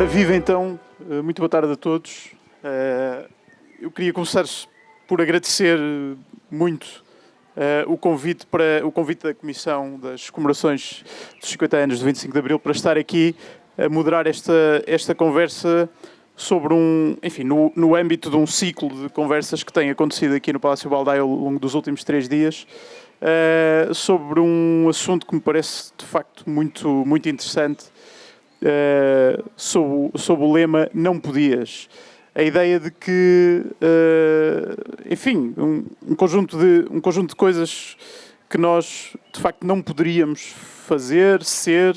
Ora, viva então, muito boa tarde a todos. Eu queria começar por agradecer muito o convite da Comissão das Comemorações dos 50 anos de 25 de Abril para estar aqui a moderar esta conversa sobre no âmbito de um ciclo de conversas que tem acontecido aqui no Palácio Baldaia ao longo dos últimos 3 dias, sobre um assunto que me parece de facto muito, muito interessante, sob o lema "Não podias". A ideia de que, um conjunto de coisas que nós, de facto, não poderíamos fazer, ser,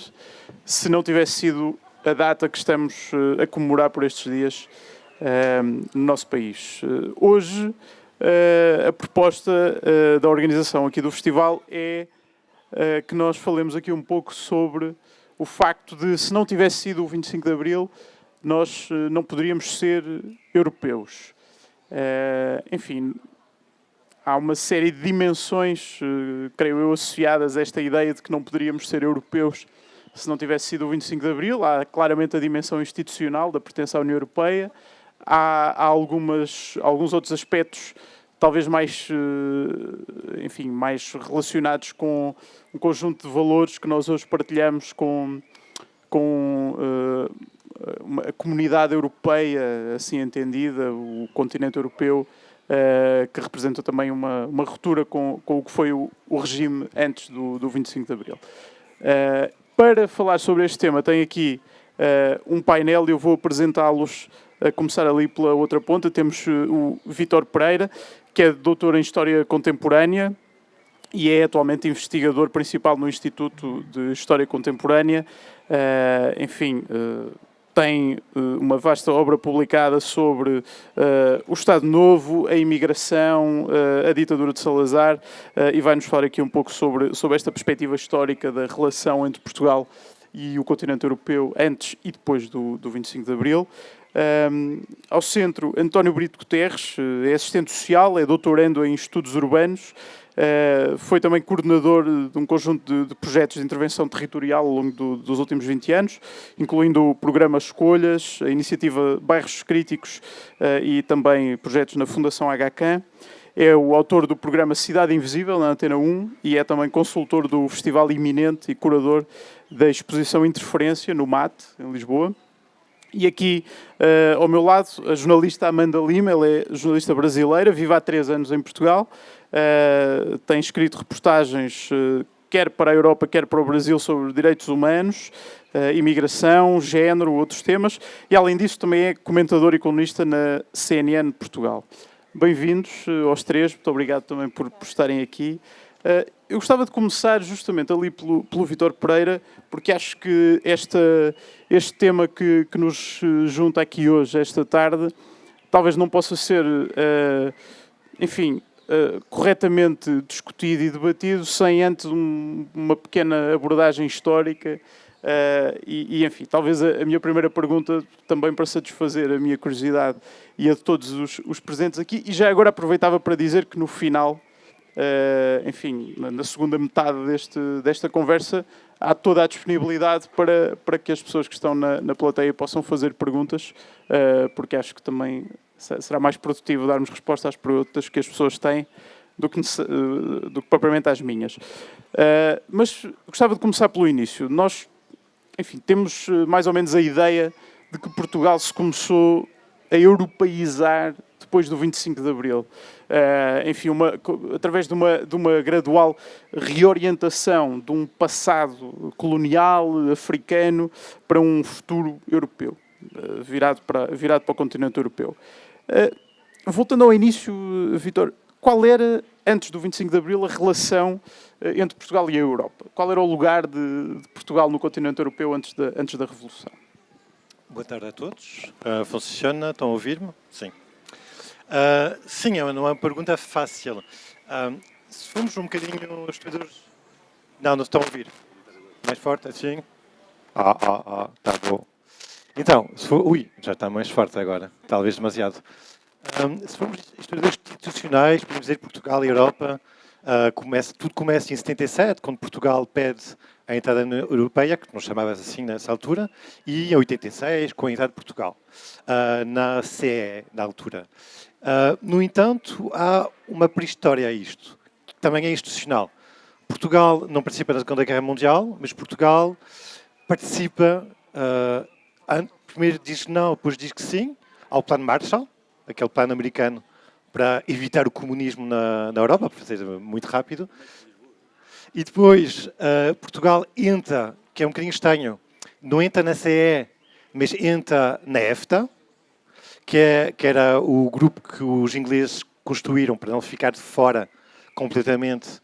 se não tivesse sido a data que estamos a comemorar por estes dias no nosso país. Hoje, a proposta da organização aqui do festival é que nós falemos aqui um pouco sobre o facto de, se não tivesse sido o 25 de Abril, nós não poderíamos ser europeus. Há uma série de dimensões, creio eu, associadas a esta ideia de que não poderíamos ser europeus se não tivesse sido o 25 de Abril. Há claramente a dimensão institucional da pertença à União Europeia. Há alguns outros aspectos, talvez mais relacionados com um conjunto de valores que nós hoje partilhamos com a comunidade europeia, assim entendida, o continente europeu, que representa também uma ruptura com o que foi o regime antes do 25 de Abril. Para falar sobre este tema, tenho aqui um painel e eu vou apresentá-los, a começar ali pela outra ponta. Temos o Vítor Pereira, que é doutor em História Contemporânea e é atualmente investigador principal no Instituto de História Contemporânea. Tem uma vasta obra publicada sobre o Estado Novo, a imigração, a ditadura de Salazar, e vai-nos falar aqui um pouco sobre esta perspectiva histórica da relação entre Portugal e o continente europeu antes e depois do 25 de Abril. Ao centro, António Brito Guterres, é assistente social, é doutorando em estudos urbanos, foi também coordenador de um conjunto de projetos de intervenção territorial ao longo dos últimos 20 anos, incluindo o programa Escolhas, a iniciativa Bairros Críticos e também projetos na Fundação HCAM. É o autor do programa Cidade Invisível, na Antena 1, e é também consultor do Festival Iminente e curador da exposição Interferência, no MAT, em Lisboa. E aqui, ao meu lado, a jornalista Amanda Lima. Ela é jornalista brasileira, vive há 3 anos em Portugal, tem escrito reportagens quer para a Europa, quer para o Brasil, sobre direitos humanos, imigração, género, outros temas, e além disso também é comentador e colunista na CNN Portugal. Bem-vindos aos 3, muito obrigado também por estarem aqui. Eu gostava de começar justamente ali pelo Vítor Pereira, porque acho que este tema que nos junta aqui hoje, esta tarde, talvez não possa ser, corretamente discutido e debatido sem antes uma pequena abordagem histórica. Talvez a minha primeira pergunta, também para satisfazer a minha curiosidade e a de todos os presentes aqui, e já agora aproveitava para dizer que no final, na segunda metade desta conversa, há toda a disponibilidade para que as pessoas que estão na plateia possam fazer perguntas, porque acho que também será mais produtivo darmos resposta às perguntas que as pessoas têm do que propriamente às minhas. Mas gostava de começar pelo início. Nós, temos mais ou menos a ideia de que Portugal se começou a europeizar depois do 25 de Abril. Através de uma gradual reorientação de um passado colonial, africano, para um futuro europeu, virado para o continente europeu. Voltando ao início, Vítor, qual era, antes do 25 de Abril, a relação entre Portugal e a Europa? Qual era o lugar de Portugal no continente europeu antes da Revolução? Boa tarde a todos. Funciona? Estão a ouvir-me? Sim. Sim, é uma pergunta fácil. Se formos um bocadinho estudiosos... Não estão a ouvir. Mais forte, assim? Está bom. Então, já está mais forte agora. Talvez demasiado. Se formos estudiosos institucionais, podemos dizer Portugal e Europa, Tudo começa em 77, quando Portugal pede a entrada na União Europeia, que não chamava assim nessa altura, e em 86, com a entrada de Portugal na CE, na altura. No entanto, há uma pré-história a isto, que também é institucional. Portugal não participa na Segunda Guerra Mundial, mas Portugal participa, primeiro diz que não, depois diz que sim, ao Plano Marshall, aquele plano americano para evitar o comunismo na Europa, para fazer muito rápido. E depois Portugal entra, que é um bocadinho estranho, não entra na CE, mas entra na EFTA, que era o grupo que os ingleses construíram para não ficar de fora completamente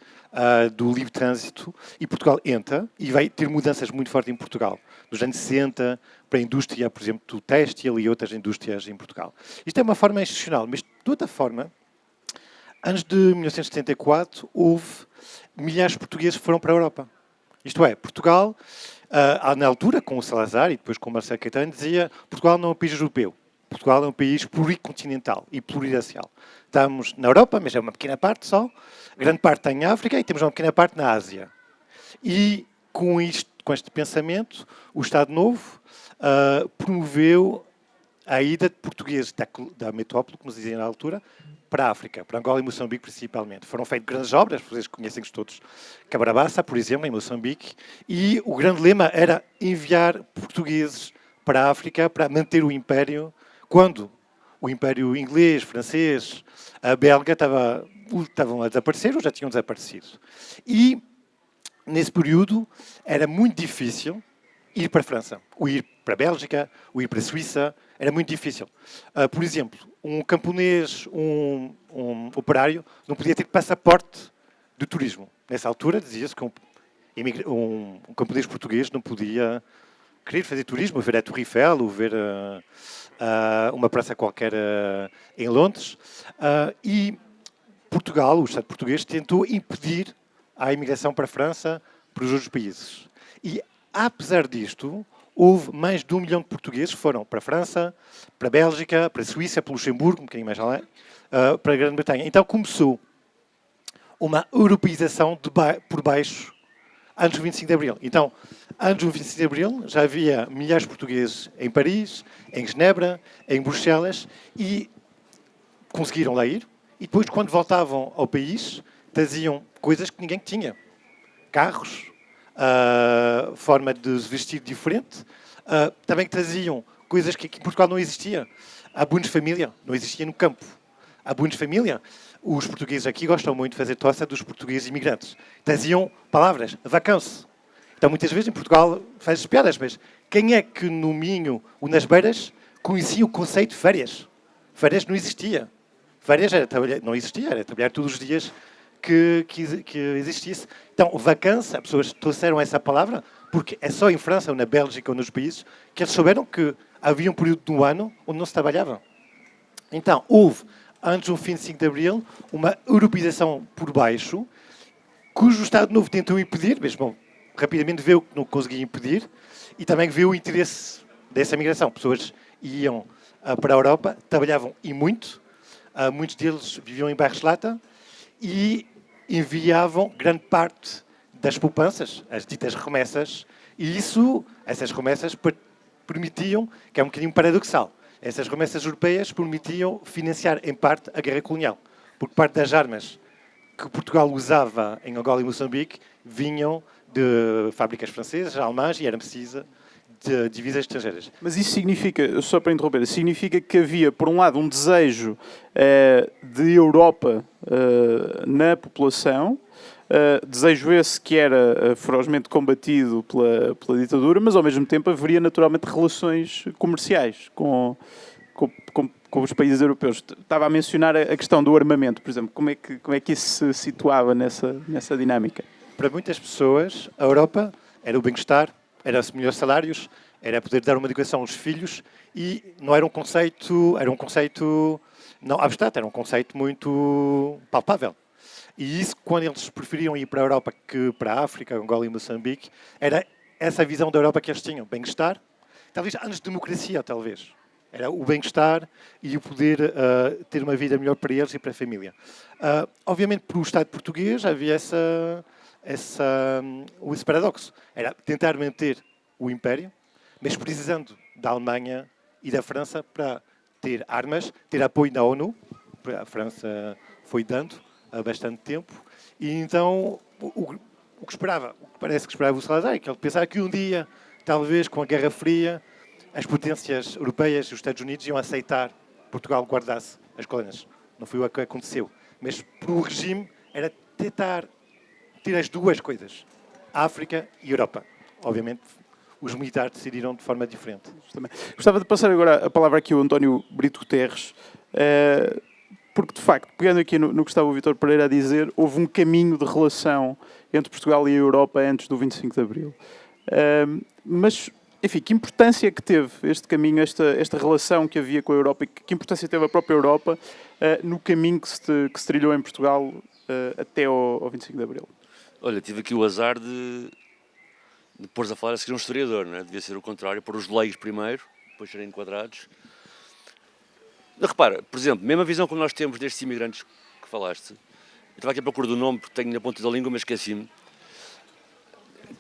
do livre trânsito, e Portugal entra e vai ter mudanças muito fortes em Portugal, dos anos 60 para a indústria, por exemplo, do têxtil e outras indústrias em Portugal. Isto é uma forma institucional, mas de outra forma, antes de 1974, houve milhares de portugueses que foram para a Europa. Isto é, Portugal, na altura, com o Salazar e depois com o Marcelo Caetano, dizia Portugal não é um país europeu. Portugal é um país pluricontinental e pluriracial. Estamos na Europa, mas é uma pequena parte só. Grande parte está em África e temos uma pequena parte na Ásia. E com este pensamento, o Estado Novo promoveu a ida de portugueses da metrópole, como se dizia na altura, para a África, para Angola e Moçambique principalmente. Foram feitas grandes obras, vocês conhecem todos, Cabarabaça, por exemplo, em Moçambique, e o grande lema era enviar portugueses para a África para manter o Império, quando o Império inglês, francês, belga estavam a desaparecer ou já tinham desaparecido. E, nesse período, era muito difícil ir para a França, ou ir para a Bélgica, ou ir para a Suíça, era muito difícil. Por exemplo, um camponês, um operário, não podia ter passaporte de turismo. Nessa altura, dizia-se que um camponês português não podia querer fazer turismo, ver a Torre Eiffel, ou ver uma praça qualquer em Londres. E Portugal, o Estado português, tentou impedir a imigração para a França, para os outros países. E, apesar disto, houve mais de 1 milhão de portugueses que foram para a França, para a Bélgica, para a Suíça, para o Luxemburgo, um bocadinho mais lá, para a Grã-Bretanha. Então começou uma europeização por baixo antes do 25 de Abril. Então, antes do 25 de Abril, já havia milhares de portugueses em Paris, em Genebra, em Bruxelas, e conseguiram lá ir. E depois, quando voltavam ao país, traziam coisas que ninguém tinha. Carros, forma de se vestir diferente. Também traziam coisas que aqui em Portugal não existia. A Bundes Família não existia no campo. A Bundes Família, os portugueses aqui gostam muito de fazer tossa dos portugueses imigrantes. Traziam palavras, vacances. Então, muitas vezes em Portugal faz piadas, mas quem é que no Minho ou nas Beiras conhecia o conceito de férias? Férias não existia. Férias não existia, era trabalhar todos os dias que existisse. Então, vacância, as pessoas trouxeram essa palavra, porque é só em França ou na Bélgica ou nos países que eles souberam que havia um período do ano onde não se trabalhava. Então, houve, antes do fim de 5 de Abril, uma europeização por baixo, cujo Estado Novo tentou impedir, mas, bom, rapidamente viu que não conseguia impedir, e também viu o interesse dessa migração. Pessoas iam para a Europa, trabalhavam e muito, muitos deles viviam em bairros-lata, e enviavam grande parte das poupanças, as ditas remessas, e essas remessas permitiam, que é um bocadinho paradoxal, essas remessas europeias permitiam financiar, em parte, a guerra colonial. Porque parte das armas que Portugal usava em Angola e Moçambique vinham de fábricas francesas, alemãs, e era precisa de divisas estrangeiras. Mas isso significa, só para interromper, significa que havia, por um lado, um desejo de Europa na população, desejo esse que era ferozmente combatido pela ditadura, mas ao mesmo tempo haveria naturalmente relações comerciais com os países europeus. Estava a mencionar a questão do armamento, por exemplo. Como é que isso se situava nessa dinâmica? Para muitas pessoas, a Europa era o bem-estar, era os melhores salários, era poder dar uma educação aos filhos, e não era um conceito não abstrato, era um conceito muito palpável. E isso, quando eles preferiam ir para a Europa que para a África, Angola e Moçambique, era essa visão da Europa que eles tinham, bem-estar, talvez antes de democracia, talvez. Era o bem-estar e o poder ter uma vida melhor para eles e para a família. Obviamente, para o Estado português havia esse paradoxo. Era tentar manter o Império, mas precisando da Alemanha e da França para ter armas, ter apoio da ONU. A França foi dando há bastante tempo. E então, o que esperava, o que parece que esperava o Salazar, é que ele pensava que um dia, talvez com a Guerra Fria, as potências europeias e os Estados Unidos iam aceitar que Portugal guardasse as colónias. Não foi o que aconteceu. Mas para o regime era tentar ter as duas coisas, África e Europa. Obviamente, os militares decidiram de forma diferente. Gostava de passar agora a palavra aqui ao António Brito Guterres, porque, de facto, pegando aqui no que estava o Vítor Pereira a dizer, houve um caminho de relação entre Portugal e a Europa antes do 25 de Abril. Mas, enfim, que importância que teve este caminho, esta relação que havia com a Europa, e que importância teve a própria Europa no caminho que se trilhou em Portugal até ao 25 de Abril? Olha, tive aqui o azar de pôr-se a falar a seguir um historiador, não é? Devia ser o contrário, pôr os leigos primeiro, depois serem enquadrados. Repara, por exemplo, mesmo a visão que nós temos destes imigrantes que falaste, eu estava aqui à procura do nome porque tenho na ponta da língua, mas esqueci-me,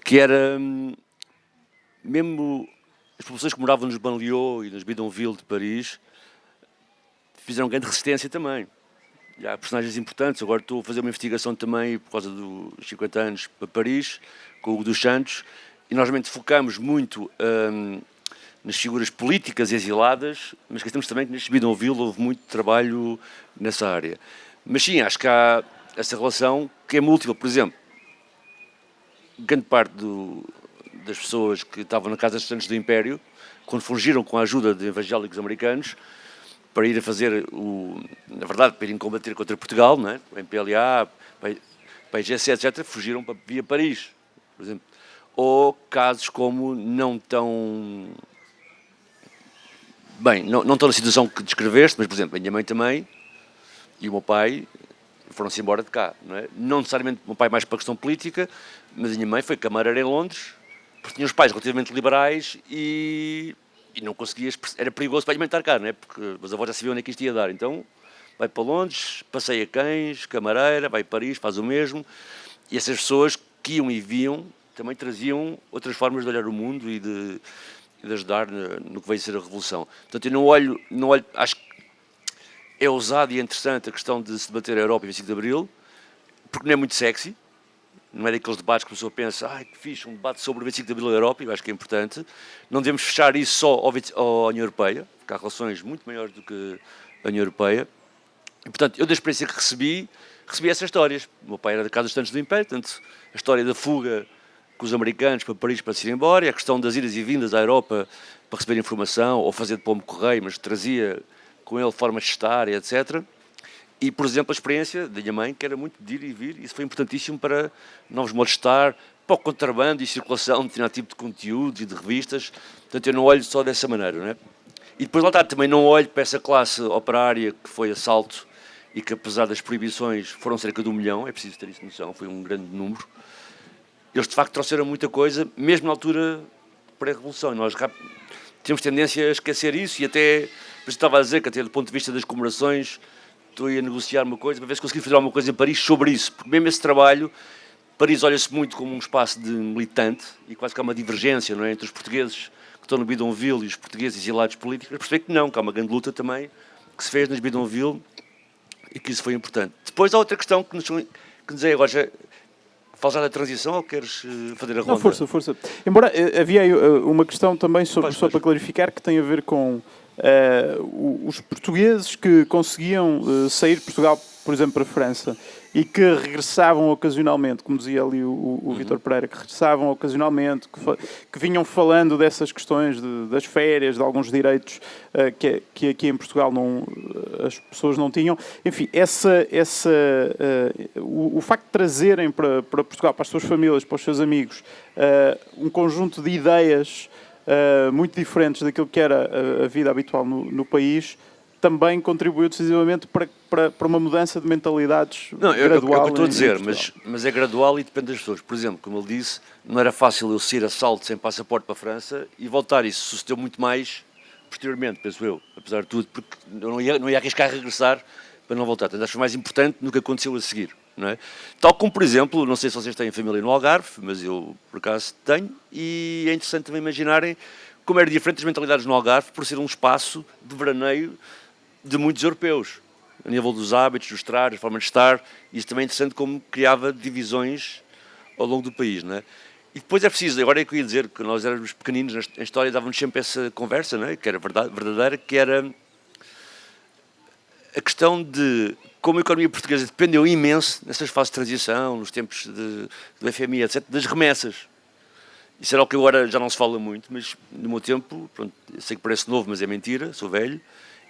que era mesmo as populações que moravam nos banlieues e nos bidonvilles de Paris fizeram grande resistência também. E há personagens importantes. Agora estou a fazer uma investigação também por causa dos 50 anos para Paris, com o Hugo dos Santos, e nós realmente focamos muito nas figuras políticas exiladas, mas esquecemos também que neste bidonville houve muito trabalho nessa área. Mas sim, acho que há essa relação que é múltipla. Por exemplo, grande parte das pessoas que estavam na Casa dos Santos do Império, quando fugiram com a ajuda de evangélicos americanos, para ir a fazer, na verdade, para irem combater contra Portugal, não é? O MPLA, para a IGC, etc., fugiram via Paris, por exemplo. Ou casos como não tão... Bem, não estão na situação que descreveste, mas, por exemplo, a minha mãe também e o meu pai foram-se embora de cá, não é? Não necessariamente o meu pai mais para a questão política, mas a minha mãe foi camareira em Londres, porque tinha os pais relativamente liberais e não conseguias, era perigoso para alimentar cá, não é? Porque os avós já sabiam onde é que isto ia dar. Então, vai para Londres, passeia cães, camareira, vai a Paris, faz o mesmo. E essas pessoas que iam e viam também traziam outras formas de olhar o mundo e de ajudar no que veio a ser a Revolução. Portanto, eu não olho, acho que é ousado e é interessante a questão de se debater a Europa em 25 de Abril, porque não é muito sexy. Não é daqueles debates que a pessoa pensa, que fixe, um debate sobre o 25 de Abril da Europa, eu acho que é importante. Não devemos fechar isso só à União Europeia, porque há relações muito maiores do que a União Europeia. E, portanto, eu da experiência que recebi essas histórias. O meu pai era da Casa dos Santos do Império, portanto, a história da fuga com os americanos para Paris para se ir embora, e a questão das idas e vindas à Europa para receber informação, ou fazer de pombo correio, mas trazia com ele formas de estar, etc. E, por exemplo, a experiência da minha mãe, que era muito de ir e vir, isso foi importantíssimo para novos modos de estar, para o contrabando e circulação de determinado tipo de conteúdos e de revistas. Portanto, eu não olho só dessa maneira, não é? E depois, lá está, também não olho para essa classe operária que foi assalto e que, apesar das proibições, foram cerca de 1 milhão, é preciso ter isso noção, foi um grande número. Eles, de facto, trouxeram muita coisa, mesmo na altura pré-revolução. Nós temos tendência a esquecer isso e até, por isso estava a dizer que até do ponto de vista das comemorações, estou a negociar uma coisa para ver se consegui fazer alguma coisa em Paris sobre isso, porque mesmo esse trabalho, Paris olha-se muito como um espaço de militante e quase que há uma divergência, não é, entre os portugueses que estão no bidonville e os portugueses exilados políticos, mas perceber que não, que há uma grande luta também que se fez nas bidonville e que isso foi importante. Depois há outra questão que nos é agora, já falar da transição ou queres fazer a ronda? Não, força. Embora havia aí uma questão também só para clarificar, que tem a ver com os portugueses que conseguiam sair de Portugal, por exemplo, para a França, e que regressavam ocasionalmente, como dizia ali o Vítor Pereira, que regressavam ocasionalmente, que vinham falando dessas questões das férias, de alguns direitos que aqui em Portugal as pessoas não tinham. Enfim, o facto de trazerem para Portugal, para as suas famílias, para os seus amigos, um conjunto de ideias muito diferentes daquilo que era a vida habitual no país, também contribuiu decisivamente para uma mudança de mentalidades gradual. É o que eu estou a dizer, mas é gradual e depende das pessoas. Por exemplo, como ele disse, não era fácil eu sair a salto sem passaporte para a França e voltar. Isso sucedeu muito mais posteriormente, penso eu, apesar de tudo, porque não ia arriscar regressar para não voltar. Portanto, acho mais importante do que aconteceu a seguir. Não é? Tal como, por exemplo, não sei se vocês têm família no Algarve, mas eu, por acaso, tenho, e é interessante também imaginarem como eram diferentes as mentalidades no Algarve por ser um espaço de veraneio de muitos europeus, a nível dos hábitos, dos trajes, forma de estar. Isso também é interessante como criava divisões ao longo do país. Não é? E depois é preciso, agora é que eu ia dizer que nós éramos pequeninos na história, dávamos sempre essa conversa, não é? Que era verdadeira, que era a questão de como a economia portuguesa dependeu imenso nessas fases de transição, nos tempos do FMI, etc., das remessas. Isso era o que agora já não se fala muito, mas no meu tempo, pronto, eu sei que parece novo, mas é mentira, sou velho,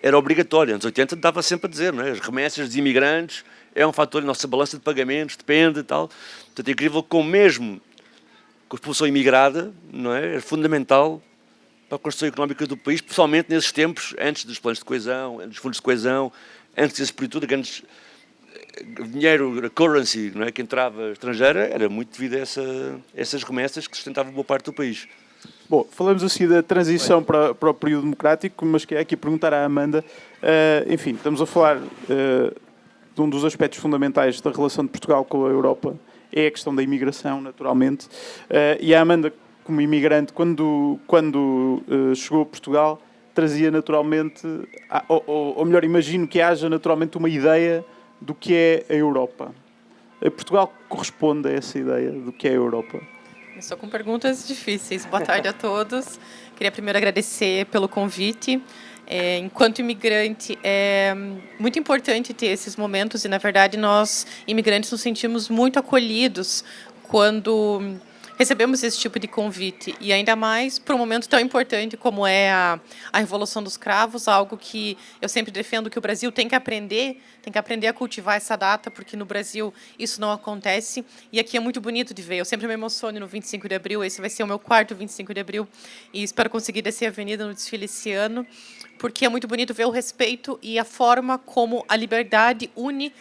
era obrigatório. Nos 80 dava sempre a dizer, não é? As remessas dos imigrantes é um fator na nossa balança de pagamentos, depende e tal. Portanto, é incrível como mesmo com a população imigrada, não é? Era fundamental para a construção económica do país, principalmente nesses tempos, antes dos planos de coesão, antes dos fundos de coesão, antes desse período, que antes dinheiro, a currency, não é, que entrava estrangeira, era muito devido a essas remessas que sustentavam boa parte do país. Bom, falamos assim da transição para o período democrático, mas queria aqui perguntar à Amanda, enfim, estamos a falar de um dos aspectos fundamentais da relação de Portugal com a Europa, é a questão da imigração, naturalmente, e a Amanda, como imigrante, quando chegou a Portugal, trazia naturalmente, ou melhor, imagino que haja naturalmente uma ideia do que é a Europa. Portugal corresponde a essa ideia do que é a Europa? Estou com perguntas difíceis. Boa tarde a todos. Queria primeiro agradecer pelo convite. Enquanto imigrante, é muito importante ter esses momentos e, na verdade, nós, imigrantes, nos sentimos muito acolhidos quando recebemos esse tipo de convite, e ainda mais para um momento tão importante como é a Revolução dos Cravos, algo que eu sempre defendo que o Brasil tem que aprender a cultivar essa data, porque no Brasil isso não acontece, e aqui é muito bonito de ver. Eu sempre me emociono no 25 de abril, esse vai ser o meu quarto 25 de abril, e espero conseguir descer a avenida no desfile esse ano, porque é muito bonito ver o respeito e a forma como a liberdade une,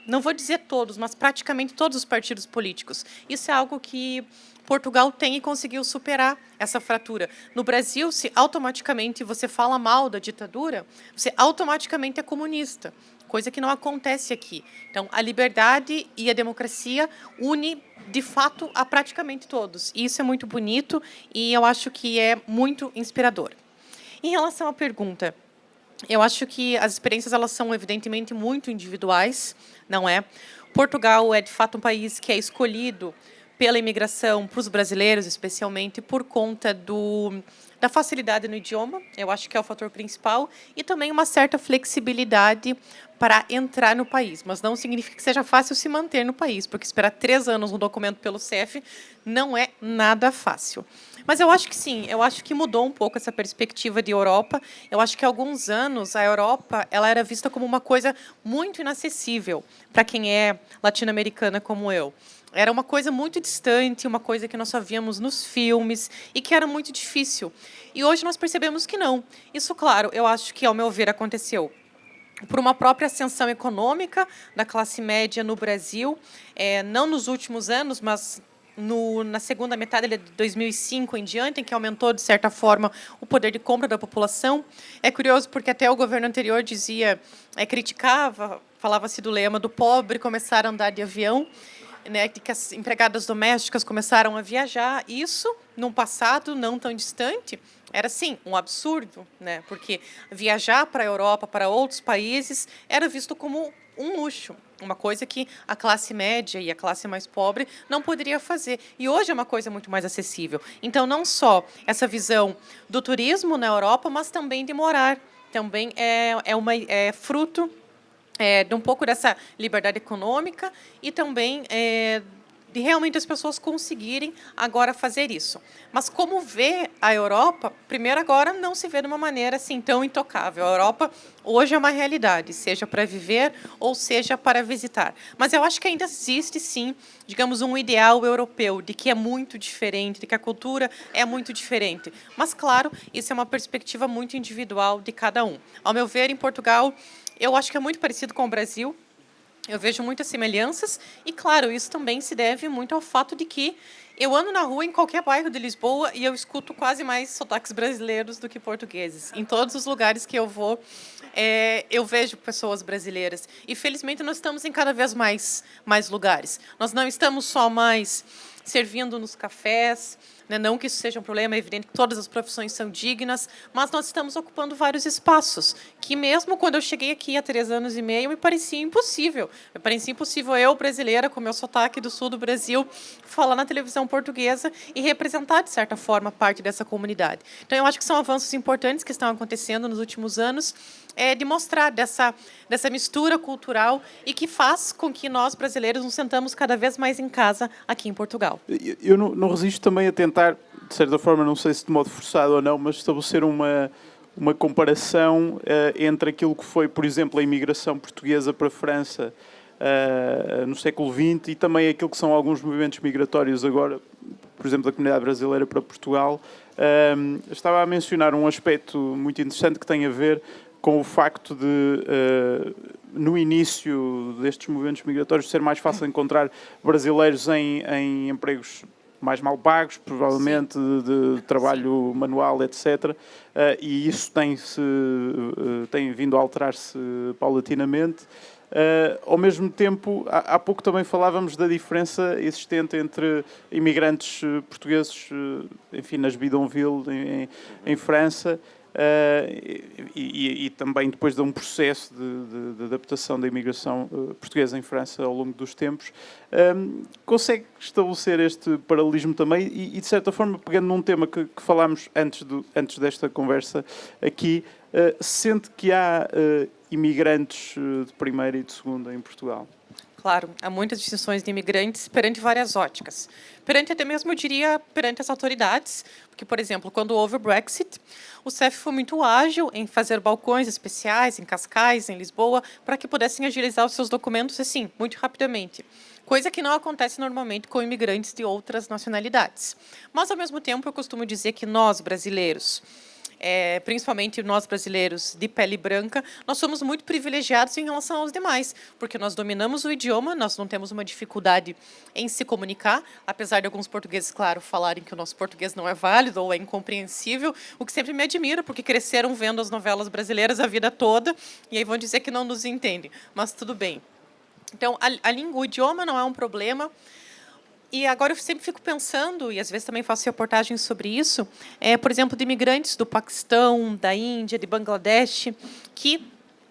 não vou dizer todos, mas praticamente todos os partidos políticos. Isso é algo que Portugal tem e conseguiu superar essa fratura. No Brasil, se automaticamente você fala mal da ditadura, você automaticamente é comunista, coisa que não acontece aqui. Então, a liberdade e a democracia une, de fato, a praticamente todos. E isso é muito bonito e eu acho que é muito inspirador. Em relação à pergunta, eu acho que as experiências elas são evidentemente muito individuais, não é? Portugal é de fato um país que é escolhido pela imigração para os brasileiros, especialmente por conta da facilidade no idioma, eu acho que é o fator principal, e também uma certa flexibilidade para entrar no país, mas não significa que seja fácil se manter no país, porque esperar 3 anos um documento pelo CEF não é nada fácil. Mas eu acho que sim, eu acho que mudou um pouco essa perspectiva de Europa. Eu acho que há alguns anos a Europa ela era vista como uma coisa muito inacessível para quem é latino-americana como eu. Era uma coisa muito distante, uma coisa que nós só víamos nos filmes e que era muito difícil. E hoje nós percebemos que não. Isso, claro, eu acho que, ao meu ver, aconteceu por uma própria ascensão econômica da classe média no Brasil, não nos últimos anos, mas na segunda metade de 2005 em diante, em que aumentou, de certa forma, o poder de compra da população. É curioso porque até o governo anterior dizia, criticava, falava-se do lema do pobre começar a andar de avião, né, que as empregadas domésticas começaram a viajar. Isso, num passado não tão distante, era, sim, um absurdo, né, porque viajar para a Europa, para outros países, era visto como um luxo, uma coisa que a classe média e a classe mais pobre não poderia fazer. E hoje é uma coisa muito mais acessível. Então, não só essa visão do turismo na Europa, mas também de morar. Também é fruto de um pouco dessa liberdade econômica e também de realmente as pessoas conseguirem agora fazer isso. Mas como vê a Europa, primeiro agora não se vê de uma maneira assim tão intocável. A Europa hoje é uma realidade, seja para viver ou seja para visitar. Mas eu acho que ainda existe, sim, digamos, um ideal europeu de que é muito diferente, de que a cultura é muito diferente. Mas, claro, isso é uma perspectiva muito individual de cada um. Ao meu ver, em Portugal, eu acho que é muito parecido com o Brasil. Eu vejo muitas semelhanças e, claro, isso também se deve muito ao fato de que eu ando na rua em qualquer bairro de Lisboa e eu escuto quase mais sotaques brasileiros do que portugueses. Em todos os lugares que eu vou, eu vejo pessoas brasileiras. E, felizmente, nós estamos em cada vez mais lugares. Nós não estamos só mais servindo nos cafés, né? Não que isso seja um problema, é evidente que todas as profissões são dignas, mas nós estamos ocupando vários espaços, que mesmo quando eu cheguei aqui há 3 anos e meio, me parecia impossível. Me parecia impossível eu, brasileira, com meu sotaque do sul do Brasil, falar na televisão portuguesa e representar, de certa forma, parte dessa comunidade. Então, eu acho que são avanços importantes que estão acontecendo nos últimos anos, de mostrar dessa mistura cultural e que faz com que nós, brasileiros, nos sentamos cada vez mais em casa aqui em Portugal. Eu não resisto também a tentar, de certa forma, não sei se de modo forçado ou não, mas estabelecer uma comparação entre aquilo que foi, por exemplo, a imigração portuguesa para a França no século XX e também aquilo que são alguns movimentos migratórios agora, por exemplo, da comunidade brasileira para Portugal. Estava a mencionar um aspecto muito interessante que tem a ver com o facto de, no início destes movimentos migratórios, ser mais fácil encontrar brasileiros em empregos mais mal pagos, provavelmente de trabalho manual, etc. E isso tem vindo a alterar-se paulatinamente. Ao mesmo tempo, há pouco também falávamos da diferença existente entre imigrantes portugueses, enfim, nas bidonvilles, em França, e também depois de um processo de adaptação da imigração portuguesa em França ao longo dos tempos. Consegue estabelecer este paralelismo também e, de certa forma, pegando num tema que falámos antes desta conversa aqui, sente que há imigrantes de primeira e de segunda em Portugal? Claro, há muitas distinções de imigrantes perante várias óticas. Perante, até mesmo, eu diria, perante as autoridades, porque, por exemplo, quando houve o Brexit, o CEF foi muito ágil em fazer balcões especiais em Cascais, em Lisboa, para que pudessem agilizar os seus documentos, assim, muito rapidamente. Coisa que não acontece normalmente com imigrantes de outras nacionalidades. Mas, ao mesmo tempo, eu costumo dizer que nós, brasileiros, principalmente nós brasileiros de pele branca, nós somos muito privilegiados em relação aos demais, porque nós dominamos o idioma, nós não temos uma dificuldade em se comunicar, apesar de alguns portugueses, claro, falarem que o nosso português não é válido ou é incompreensível, o que sempre me admira, porque cresceram vendo as novelas brasileiras a vida toda, e aí vão dizer que não nos entendem, mas tudo bem. Então, a língua, o idioma não é um problema. E agora eu sempre fico pensando, e às vezes também faço reportagens sobre isso, por exemplo, de imigrantes do Paquistão, da Índia, de Bangladesh, que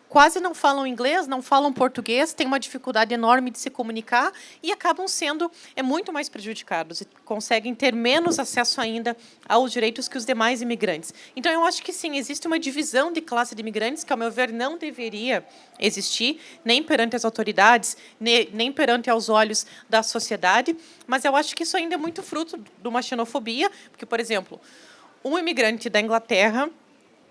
quase não falam inglês, não falam português, têm uma dificuldade enorme de se comunicar e acabam sendo muito mais prejudicados e conseguem ter menos acesso ainda aos direitos que os demais imigrantes. Então, eu acho que, sim, existe uma divisão de classe de imigrantes que, ao meu ver, não deveria existir, nem perante as autoridades, nem perante aos olhos da sociedade, mas eu acho que isso ainda é muito fruto de uma xenofobia, porque, por exemplo, um imigrante da Inglaterra,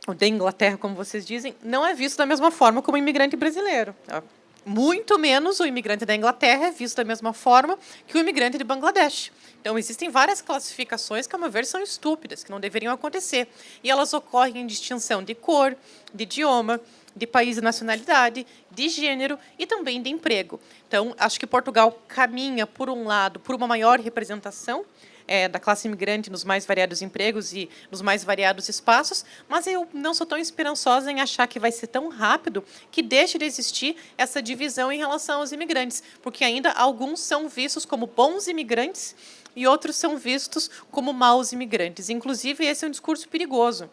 ou da Inglaterra, como vocês dizem, não é visto da mesma forma como o imigrante brasileiro. Muito menos o imigrante da Inglaterra é visto da mesma forma que o imigrante de Bangladesh. Então, existem várias classificações que, ao meu ver, são estúpidas, que não deveriam acontecer. E elas ocorrem em distinção de cor, de idioma, de país e nacionalidade, de gênero e também de emprego. Então, acho que Portugal caminha, por um lado, por uma maior representação da classe imigrante nos mais variados empregos e nos mais variados espaços, mas eu não sou tão esperançosa em achar que vai ser tão rápido que deixe de existir essa divisão em relação aos imigrantes, porque ainda alguns são vistos como bons imigrantes e outros são vistos como maus imigrantes. Inclusive, esse é um discurso perigoso,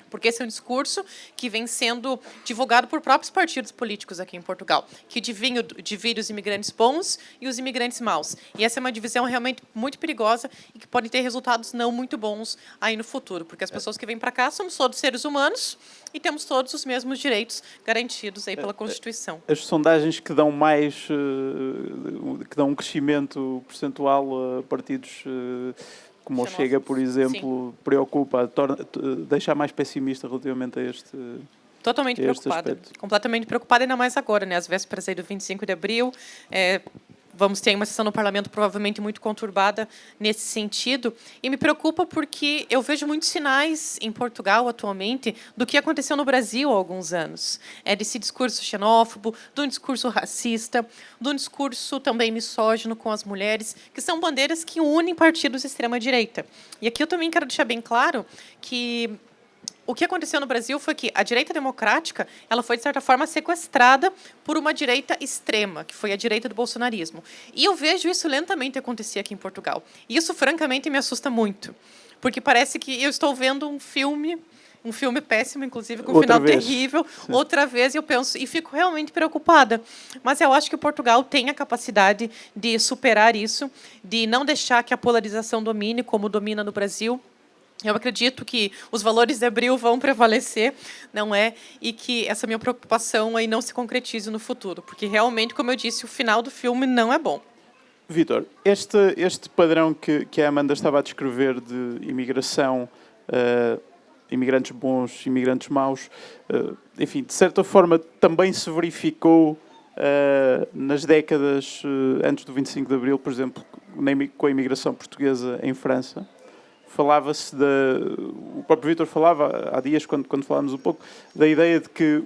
porque esse é um discurso que vem sendo divulgado por próprios partidos políticos aqui em Portugal, que divide os imigrantes bons e os imigrantes maus. E essa é uma divisão realmente muito perigosa e que pode ter resultados não muito bons aí no futuro, porque as pessoas que vêm para cá somos todos seres humanos e temos todos os mesmos direitos garantidos aí pela Constituição. As sondagens que dão que dão um crescimento percentual a partidos como o Chega, por exemplo, sim, preocupa, deixa mais pessimista relativamente a este Totalmente preocupada, aspecto. Completamente preocupada, ainda mais agora, né? Às vésperas aí do 25 de abril, vamos ter uma sessão no parlamento provavelmente muito conturbada nesse sentido. E me preocupa porque eu vejo muitos sinais em Portugal atualmente do que aconteceu no Brasil há alguns anos. Desse discurso xenófobo, de um discurso racista, de um discurso também misógino com as mulheres, que são bandeiras que unem partidos de extrema-direita. E aqui eu também quero deixar bem claro que o que aconteceu no Brasil foi que a direita democrática ela foi, de certa forma, sequestrada por uma direita extrema, que foi a direita do bolsonarismo. E eu vejo isso lentamente acontecer aqui em Portugal. E isso, francamente, me assusta muito. Porque parece que eu estou vendo um filme péssimo, inclusive, com um final terrível, outra vez, e eu penso, e fico realmente preocupada. Mas eu acho que Portugal tem a capacidade de superar isso, de não deixar que a polarização domine, como domina no Brasil. Eu acredito que os valores de abril vão prevalecer, não é? E que essa minha preocupação aí não se concretize no futuro, porque realmente, como eu disse, o final do filme não é bom. Vítor, este padrão que a Amanda estava a descrever de imigração, imigrantes bons, imigrantes maus, enfim, de certa forma também se verificou nas décadas antes do 25 de Abril, por exemplo, com a imigração portuguesa em França. Falava-se o próprio Vítor falava há dias, quando falámos um pouco, da ideia de que,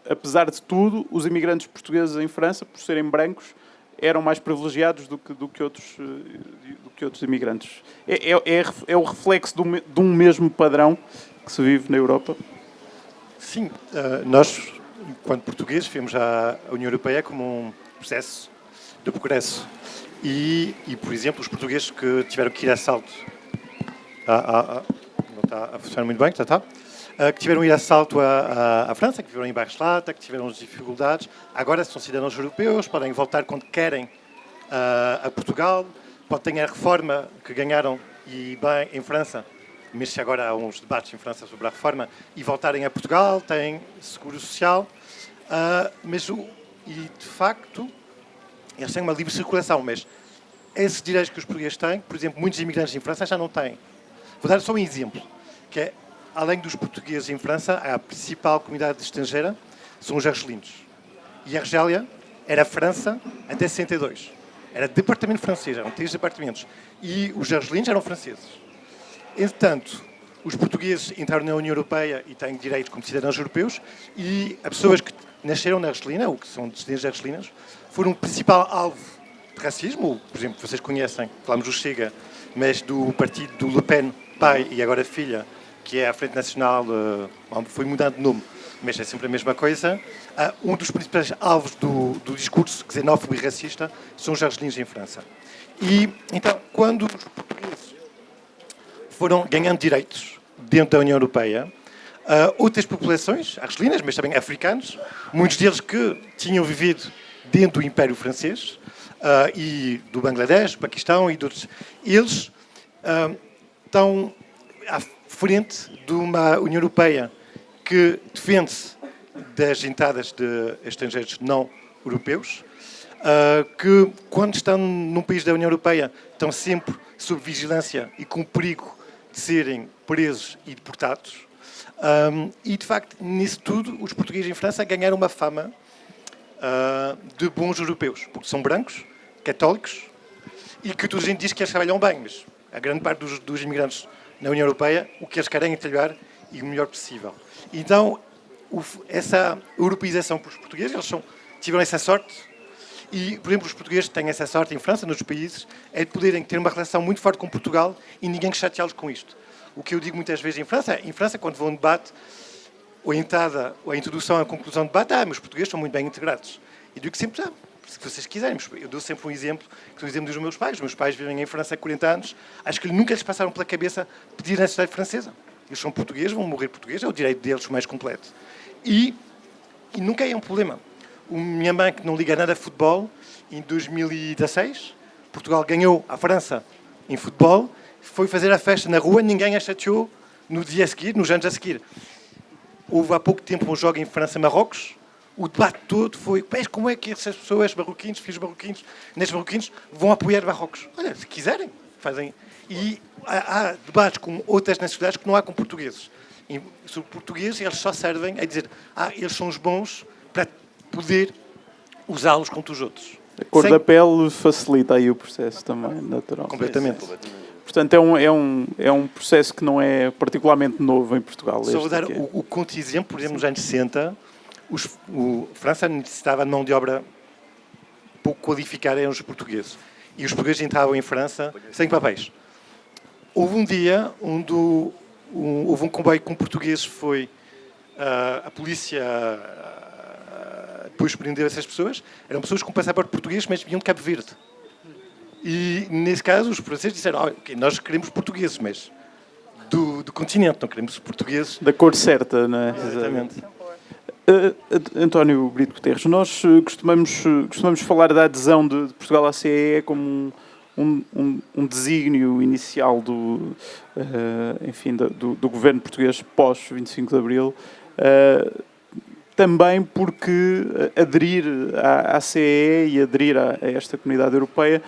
apesar de tudo, os imigrantes portugueses em França, por serem brancos, eram mais privilegiados do que outros imigrantes. É o reflexo de um mesmo padrão que se vive na Europa? Sim, nós, enquanto portugueses, vemos a União Europeia como um processo de progresso. E, por exemplo, os portugueses que tiveram que ir a salto não está a funcionar muito bem, que tiveram ir a salto à França, que viveram em Barcelona, que tiveram dificuldades, agora são cidadãos europeus, podem voltar quando querem a Portugal, podem ter a reforma que ganharam e bem em França, mesmo se agora há uns debates em França sobre a reforma, e voltarem a Portugal, têm seguro social, e de facto eles têm uma livre circulação, mas esses direitos que os portugueses têm, por exemplo, muitos imigrantes em França já não têm. Vou dar só um exemplo, que é, além dos portugueses em França, a principal comunidade estrangeira são os argelinos. E a Argélia era França até 62. Era departamento francês, eram 3 departamentos. E os argelinos eram franceses. Entretanto, os portugueses entraram na União Europeia e têm direitos como cidadãos europeus, e as pessoas que nasceram na Argelina, ou que são descendentes de argelinas, foram o principal alvo de racismo. Por exemplo, vocês conhecem, falamos do Chega, mas do partido do Le Pen, pai e agora filha, que é a Frente Nacional, foi mudando de nome, mas é sempre a mesma coisa. Um dos principais alvos do discurso xenófobo e racista são os argelinos em França. E, então, quando os portugueses foram ganhando direitos dentro da União Europeia, outras populações, argelinas, mas também africanos, muitos deles que tinham vivido dentro do Império Francês, e do Bangladesh, do Paquistão e de outros, eles estão à frente de uma União Europeia que defende-se das entradas de estrangeiros não europeus, que quando estão num país da União Europeia estão sempre sob vigilância e com o perigo de serem presos e deportados. E, de facto, nisso tudo, os portugueses em França ganharam uma fama de bons europeus, porque são brancos, católicos, e que toda a gente diz que eles trabalham bem, mas a grande parte dos imigrantes na União Europeia, o que eles querem é trabalhar e o melhor possível. Então, essa europeização para os portugueses, eles tiveram essa sorte, e, por exemplo, os portugueses têm essa sorte em França, noutros países, é de poderem ter uma relação muito forte com Portugal e ninguém chateá-los com isto. O que eu digo muitas vezes em França, quando vou a um debate, ou a entrada, ou a introdução, a conclusão do debate, mas os portugueses são muito bem integrados. E digo sempre, se vocês quiserem, eu dou sempre um exemplo, que é o exemplo dos meus pais. Os meus pais vivem em França há 40 anos, acho que nunca lhes passaram pela cabeça pedir a nacionalidade francesa. Eles são portugueses, vão morrer portugueses, é o direito deles mais completo. E nunca é um problema. Minha mãe, que não liga nada a futebol, em 2016, Portugal ganhou a França em futebol, foi fazer a festa na rua, ninguém a chateou no dia a seguir, nos anos a seguir. Houve há pouco tempo um jogo em França-Marrocos, o debate todo foi, como é que essas pessoas, marroquinos, filhos marroquinos, nestes marroquinos, vão apoiar Marrocos? Olha, se quiserem, fazem. E há debates com outras nacionalidades que não há com portugueses. E sobre portugueses, eles só servem a dizer, eles são os bons para poder usá-los contra os outros. A cor Sem- da pele facilita aí o processo também, natural. Completamente. Portanto, é um processo que não é particularmente novo em Portugal. Só vou este dar aqui. o contra-exemplo, por exemplo, nos anos 60, a França necessitava de mão de obra pouco qualificada, eram os portugueses. E os portugueses entravam em França sem papéis. Houve um dia onde houve um comboio com portugueses, foi a polícia depois prendeu essas pessoas. Eram pessoas com passaporte português, mas vinham de Cabo Verde. E, nesse caso, os franceses disseram, okay, nós queremos portugueses, mas do continente, não queremos portugueses. Da cor certa, não é? Exatamente. António Brito Guterres, nós costumamos falar da adesão de Portugal à CEE como um desígnio inicial do governo português pós-25 de Abril, também porque aderir à CEE e aderir a esta comunidade europeia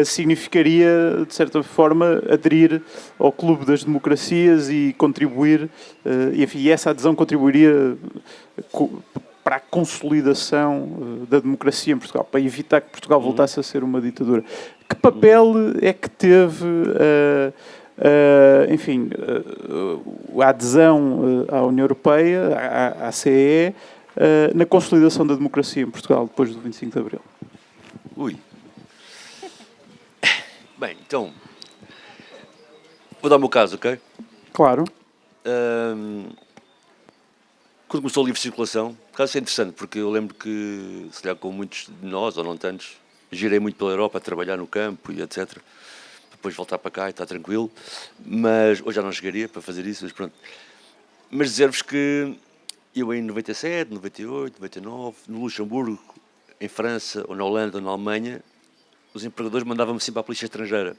significaria, de certa forma, aderir ao clube das democracias e contribuir, e essa adesão contribuiria para a consolidação da democracia em Portugal, para evitar que Portugal voltasse a ser uma ditadura. Que papel é que teve, a adesão à União Europeia, à CEE, na consolidação da democracia em Portugal depois do 25 de Abril? Bem, então, vou dar o meu caso, ok? Claro. Quando começou a livre circulação, o caso é interessante, porque eu lembro que, se calhar com muitos de nós, ou não tantos, girei muito pela Europa a trabalhar no campo e etc. Depois voltar para cá e está tranquilo. Mas hoje já não chegaria para fazer isso, mas pronto. Mas dizer-vos que eu em 97, 98, 99, no Luxemburgo, em França, ou na Holanda, ou na Alemanha, os empregadores mandavam-me sempre à polícia estrangeira.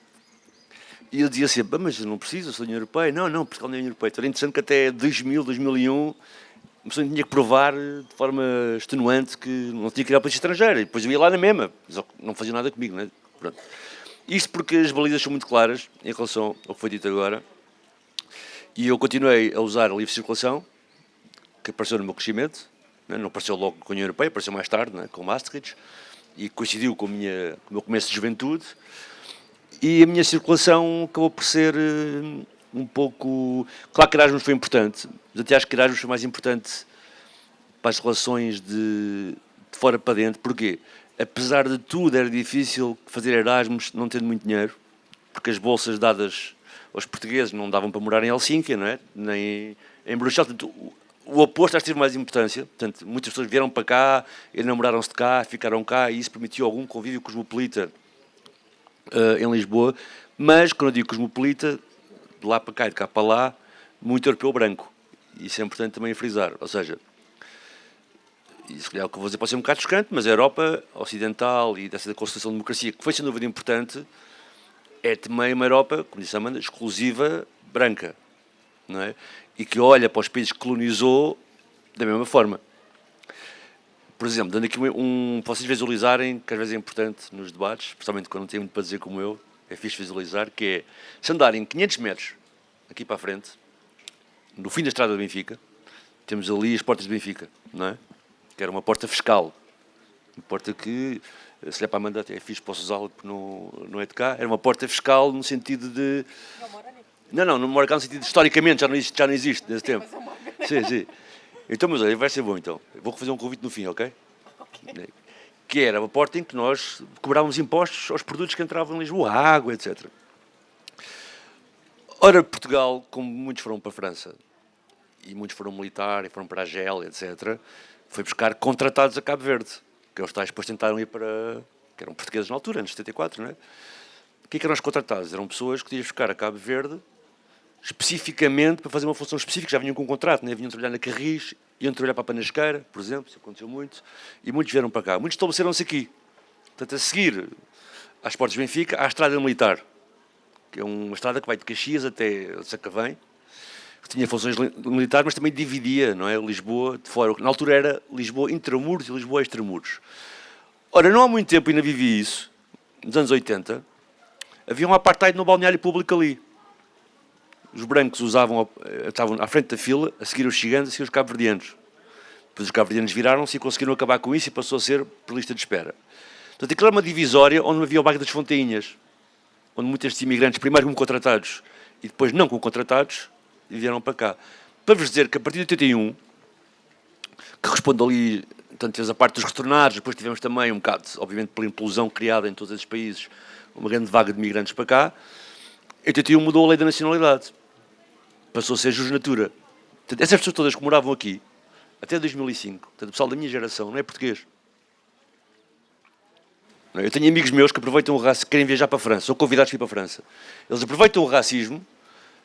E eu dizia sempre, mas eu não preciso, eu sou da União Europeia. Não, Portugal não é União Europeia. Então, era interessante que até 2000, 2001, a pessoa tinha que provar de forma extenuante que não tinha que ir à polícia estrangeira. E depois eu ia lá na mesma, mas não fazia nada comigo, não é? Pronto. Isto porque as balizas são muito claras em relação ao que foi dito agora. E eu continuei a usar a livre circulação, que apareceu no meu crescimento. Não apareceu logo com a União Europeia, apareceu mais tarde, não é? Com o Maastricht. E coincidiu com o meu começo de juventude. E a minha circulação acabou por ser um pouco... Claro que Erasmus foi importante, mas até acho que Erasmus foi mais importante para as relações de fora para dentro. Porquê? Apesar de tudo, era difícil fazer Erasmus não tendo muito dinheiro, porque as bolsas dadas aos portugueses não davam para morar em Helsínquia, não é? Nem em Bruxelas. Portanto, o oposto acho que teve mais importância. Portanto, muitas pessoas vieram para cá, enamoraram-se de cá, ficaram cá, e isso permitiu algum convívio cosmopolita em Lisboa. Mas, quando eu digo cosmopolita, de lá para cá e de cá para lá, muito europeu branco. Isso é importante também frisar. Ou seja, e se calhar o que eu vou dizer pode ser um bocado chocante, mas a Europa Ocidental e dessa consolidação da democracia, que foi sem dúvida importante, é também uma Europa, como disse a Amanda, exclusiva, branca, não é? E que olha para os países que colonizou da mesma forma. Por exemplo, dando aqui para vocês visualizarem, que às vezes é importante nos debates, especialmente quando não tem muito para dizer como eu, é fixe visualizar, que é, se andarem 500 metros aqui para a frente, no fim da estrada de Benfica, temos ali as portas de Benfica, não é? Que era uma porta fiscal, uma porta que, se é para a Amanda, é fixe, posso usá-la porque não é de cá, era uma porta fiscal no sentido de... Não mora cá no sentido de, historicamente, já não existe nesse tempo. Sim. Então, mas olha, vai ser bom então. Vou fazer um convite no fim, ok? Que era uma porta em que nós cobrávamos impostos aos produtos que entravam em Lisboa, água, etc. Ora, Portugal, como muitos foram para a França, e muitos foram militar, e foram para a Argélia, etc., foi buscar contratados a Cabo Verde, que os tais depois tentaram ir para... que eram portugueses na altura, anos 74, não é? O que eram os contratados? Eram pessoas que tinham buscar a Cabo Verde especificamente para fazer uma função específica, já vinham com um contrato, né? Vinham trabalhar na Carris, iam trabalhar para a Panasqueira, por exemplo, isso aconteceu muito, e muitos vieram para cá. Muitos estabeleceram-se aqui. Portanto, a seguir às portas de Benfica, há a Estrada Militar, que é uma estrada que vai de Caxias até Sacavém, que tinha funções militares, mas também dividia, não é? Lisboa de fora. Na altura era Lisboa intramuros e Lisboa extramuros. Ora, não há muito tempo ainda vivi isso, nos anos 80, havia um apartheid no balneário público ali. Os brancos estavam à frente da fila, a seguir os ciganos, a seguir os cabo-verdianos. Depois os cabo-verdianos viraram-se e conseguiram acabar com isso e passou a ser por lista de espera. Portanto, aquilo era uma divisória onde havia o bairro das Fontainhas, onde muitos destes imigrantes, primeiro como contratados e depois não como contratados, vieram para cá. Para vos dizer que a partir de 81, que responde ali, portanto, tivemos a parte dos retornados, depois tivemos também um bocado, obviamente, pela implosão criada em todos esses países, uma grande vaga de migrantes para cá. Em 81 mudou a lei da nacionalidade. Passou a ser jus natura. Portanto, essas pessoas todas que moravam aqui, até 2005, portanto, o pessoal da minha geração, não é português. Eu tenho amigos meus que aproveitam o racismo, querem viajar para a França, são convidados para ir para a França. Eles aproveitam o racismo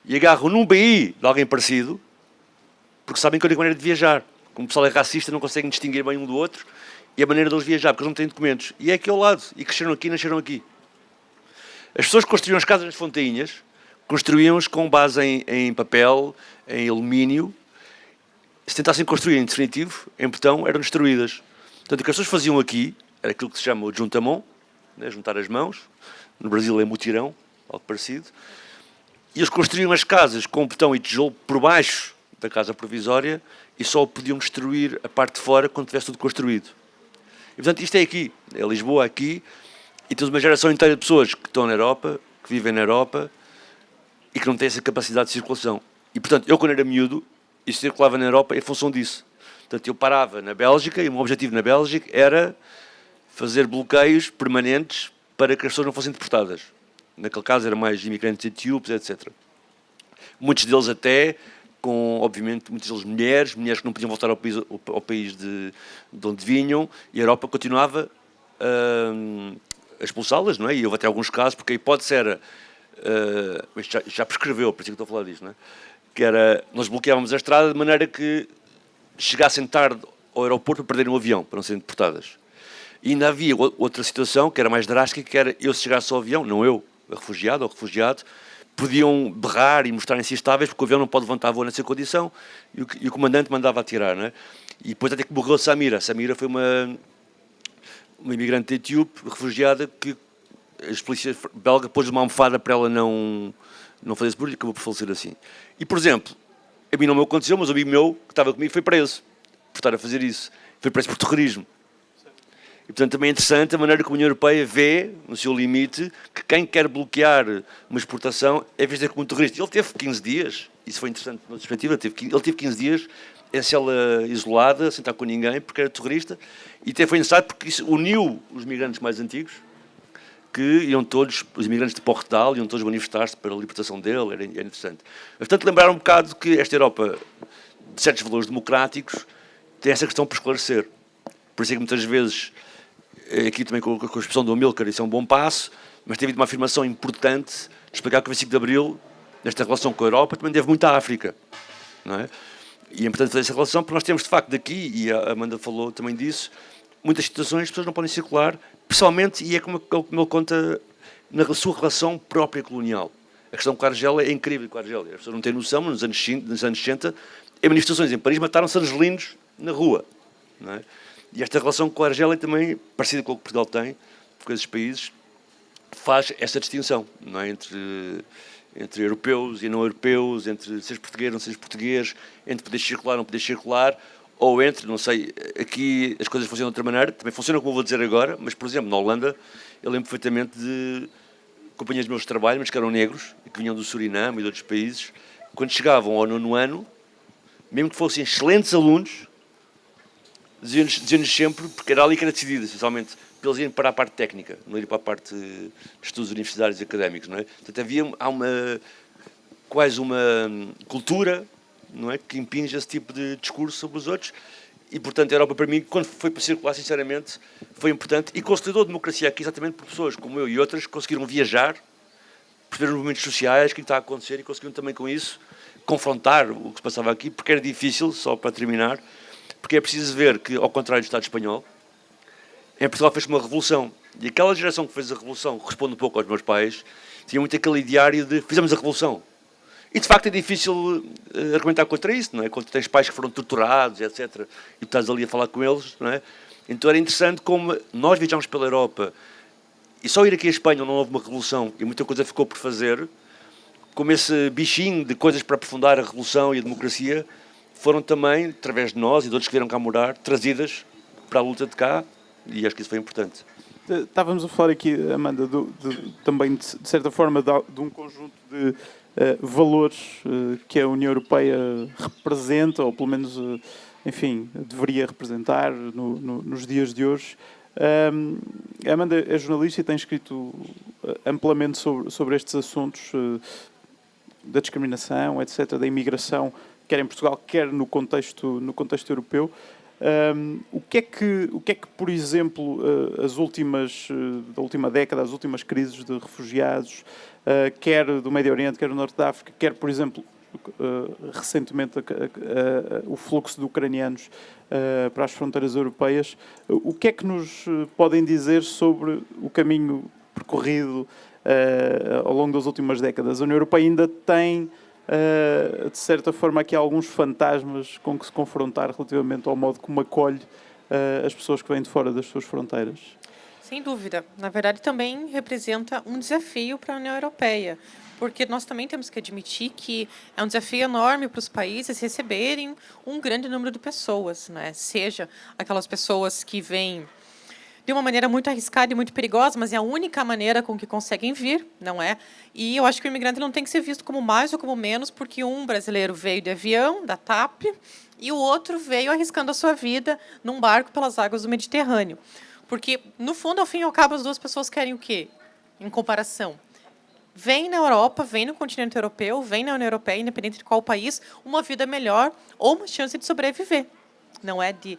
e agarram num BI de alguém parecido, porque sabem que é a única maneira de viajar. Como o pessoal é racista, não conseguem distinguir bem um do outro, e a maneira deles viajar, porque eles não têm documentos. E é aqui ao lado, e cresceram aqui, nasceram aqui. As pessoas que construíam as casas nas Fontainhas, construíam-as com base em papel, em alumínio. Se tentassem construir em definitivo, em betão, eram destruídas. Portanto, o que as pessoas faziam aqui era aquilo que se chama o juntamão, né, juntar as mãos. No Brasil é mutirão, algo parecido. E eles construíam as casas com betão e tijolo por baixo da casa provisória e só podiam destruir a parte de fora quando tivesse tudo construído. E, portanto, isto é aqui, é Lisboa aqui, e temos uma geração inteira de pessoas que estão na Europa, que vivem na Europa e que não têm essa capacidade de circulação. E, portanto, eu quando era miúdo, e circulava na Europa em função disso. Portanto, eu parava na Bélgica e o meu objetivo na Bélgica era fazer bloqueios permanentes para que as pessoas não fossem deportadas. Naquele caso eram mais imigrantes etíopes, etc. Muitos deles até, com, obviamente, muitos deles mulheres que não podiam voltar ao país de onde vinham, e a Europa continuava a expulsá-las, não é? E houve até alguns casos, porque a hipótese era, já prescreveu, por isso que estou a falar disto, não é? Que era, nós bloqueávamos a estrada de maneira que chegassem tarde ao aeroporto para perderem o avião, para não serem deportadas. E ainda havia outra situação, que era mais drástica, que era eu se chegasse ao avião, não eu, a refugiado ou refugiado, podiam berrar e mostrar-se instáveis, porque o avião não pode levantar voo nessa condição, e o comandante mandava atirar, não é? E depois até que morreu a Samira. A Samira foi uma imigrante etíope, refugiada, que as polícias belgas pôs uma almofada para ela não fazer esse barulho e acabou por falecer assim. E, por exemplo, a mim não me aconteceu, mas o amigo meu que estava comigo foi preso por estar a fazer isso. Foi preso por terrorismo. E, portanto, também é interessante a maneira que a União Europeia vê, no seu limite, que quem quer bloquear uma exportação é visto como um terrorista. Ele teve 15 dias, isso foi interessante na perspectiva, ele teve 15 dias em cela isolada, sem estar com ninguém, porque era terrorista, e até foi necessário porque isso uniu os migrantes mais antigos, que iam todos, os imigrantes de Portugal, iam todos manifestar-se para a libertação dele, era interessante. Mas, portanto, lembrar um bocado que esta Europa, de certos valores democráticos, tem essa questão por esclarecer. Por isso é que muitas vezes, aqui também com a expressão do Amílcar, isso é um bom passo, mas tem havido uma afirmação importante de explicar que o 25 de Abril, nesta relação com a Europa, também deve muito à África, não é? E é importante fazer essa relação, porque nós temos, de facto, daqui, e a Amanda falou também disso, muitas situações as pessoas não podem circular, pessoalmente, e é como ele conta na sua relação própria colonial. A questão com a Argélia é incrível com a Argélia. As pessoas não têm noção, mas nos anos 60, em manifestações em Paris, mataram-se argelinos na rua, não é? E esta relação com a Argélia também, parecida com o que Portugal tem, com esses países, faz essa distinção, não é? Entre europeus e não europeus, entre seres português e não seres português, entre poder circular e não poder circular, ou entre, não sei, aqui as coisas funcionam de outra maneira, também funcionam como eu vou dizer agora, mas, por exemplo, na Holanda, eu lembro perfeitamente de companheiros meus de trabalho, mas que eram negros, e que vinham do Suriname e de outros países, quando chegavam ao 9º ano, mesmo que fossem excelentes alunos, diziam-nos sempre, porque era ali que era decidido, essencialmente, para eles irem para a parte técnica, não irem para a parte de estudos universitários e académicos, não é? Portanto, há quase uma cultura, não é, que impinge esse tipo de discurso sobre os outros, e, portanto, a Europa, para mim, quando foi para circular, sinceramente, foi importante, e consolidou a democracia aqui exatamente por pessoas como eu e outras que conseguiram viajar, perceber os movimentos sociais, o que está a acontecer, e conseguiram também com isso confrontar o que se passava aqui, porque era difícil, só para terminar, porque é preciso ver que, ao contrário do Estado espanhol, em Portugal fez uma revolução. E aquela geração que fez a revolução, que responde um pouco aos meus pais, tinha muito aquele ideário de fizemos a revolução. E, de facto, é difícil argumentar contra isso, não é? Quando tens pais que foram torturados, etc., e estás ali a falar com eles, não é? Então era interessante como nós viajamos pela Europa, e só ir aqui à Espanha não houve uma revolução, e muita coisa ficou por fazer, como esse bichinho de coisas para aprofundar a revolução e a democracia, foram também, através de nós e de outros que vieram cá morar, trazidas para a luta de cá, e acho que isso foi importante. Estávamos a falar aqui, Amanda, também, de certa forma, de um conjunto de valores que a União Europeia representa, ou pelo menos, enfim, deveria representar nos dias de hoje. A Amanda é jornalista e tem escrito amplamente sobre estes assuntos da discriminação, etc., da imigração, quer em Portugal, quer no contexto europeu. O que é que, por exemplo, da última década, as últimas crises de refugiados, quer do Médio Oriente, quer do Norte da África, quer, por exemplo, recentemente o fluxo de ucranianos para as fronteiras europeias, o que é que nos podem dizer sobre o caminho percorrido ao longo das últimas décadas? A União Europeia ainda tem, de certa forma, aqui alguns fantasmas com que se confrontar relativamente ao modo como acolhe as pessoas que vêm de fora das suas fronteiras. Sem dúvida. Na verdade, também representa um desafio para a União Europeia, porque nós também temos que admitir que é um desafio enorme para os países receberem um grande número de pessoas, né? Seja aquelas pessoas que vêm de uma maneira muito arriscada e muito perigosa, mas é a única maneira com que conseguem vir, não é? E eu acho que o imigrante não tem que ser visto como mais ou como menos, porque um brasileiro veio de avião, da TAP, e o outro veio arriscando a sua vida num barco pelas águas do Mediterrâneo. Porque, no fundo, ao fim e ao cabo, as duas pessoas querem o quê? Em comparação. Vem na Europa, vem no continente europeu, vem na União Europeia, independente de qual país, uma vida melhor ou uma chance de sobreviver. Não é de...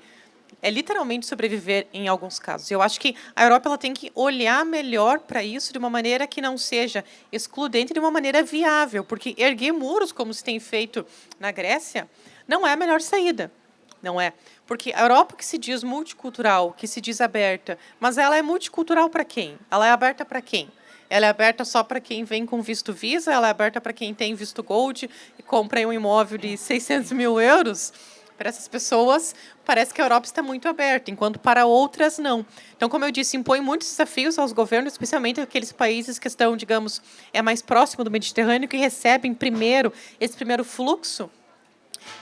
É literalmente sobreviver em alguns casos. Eu acho que a Europa ela tem que olhar melhor para isso de uma maneira que não seja excludente, de uma maneira viável, porque erguer muros, como se tem feito na Grécia, não é a melhor saída. Não é? Porque a Europa que se diz multicultural, que se diz aberta, mas ela é multicultural para quem? Ela é aberta para quem? Ela é aberta só para quem vem com visto Visa? Ela é aberta para quem tem visto Gold e compra um imóvel de 600 mil euros? Para essas pessoas, parece que a Europa está muito aberta, enquanto para outras, não. Então, como eu disse, impõe muitos desafios aos governos, especialmente aqueles países que estão, digamos, mais próximo do Mediterrâneo, que recebem primeiro esse primeiro fluxo.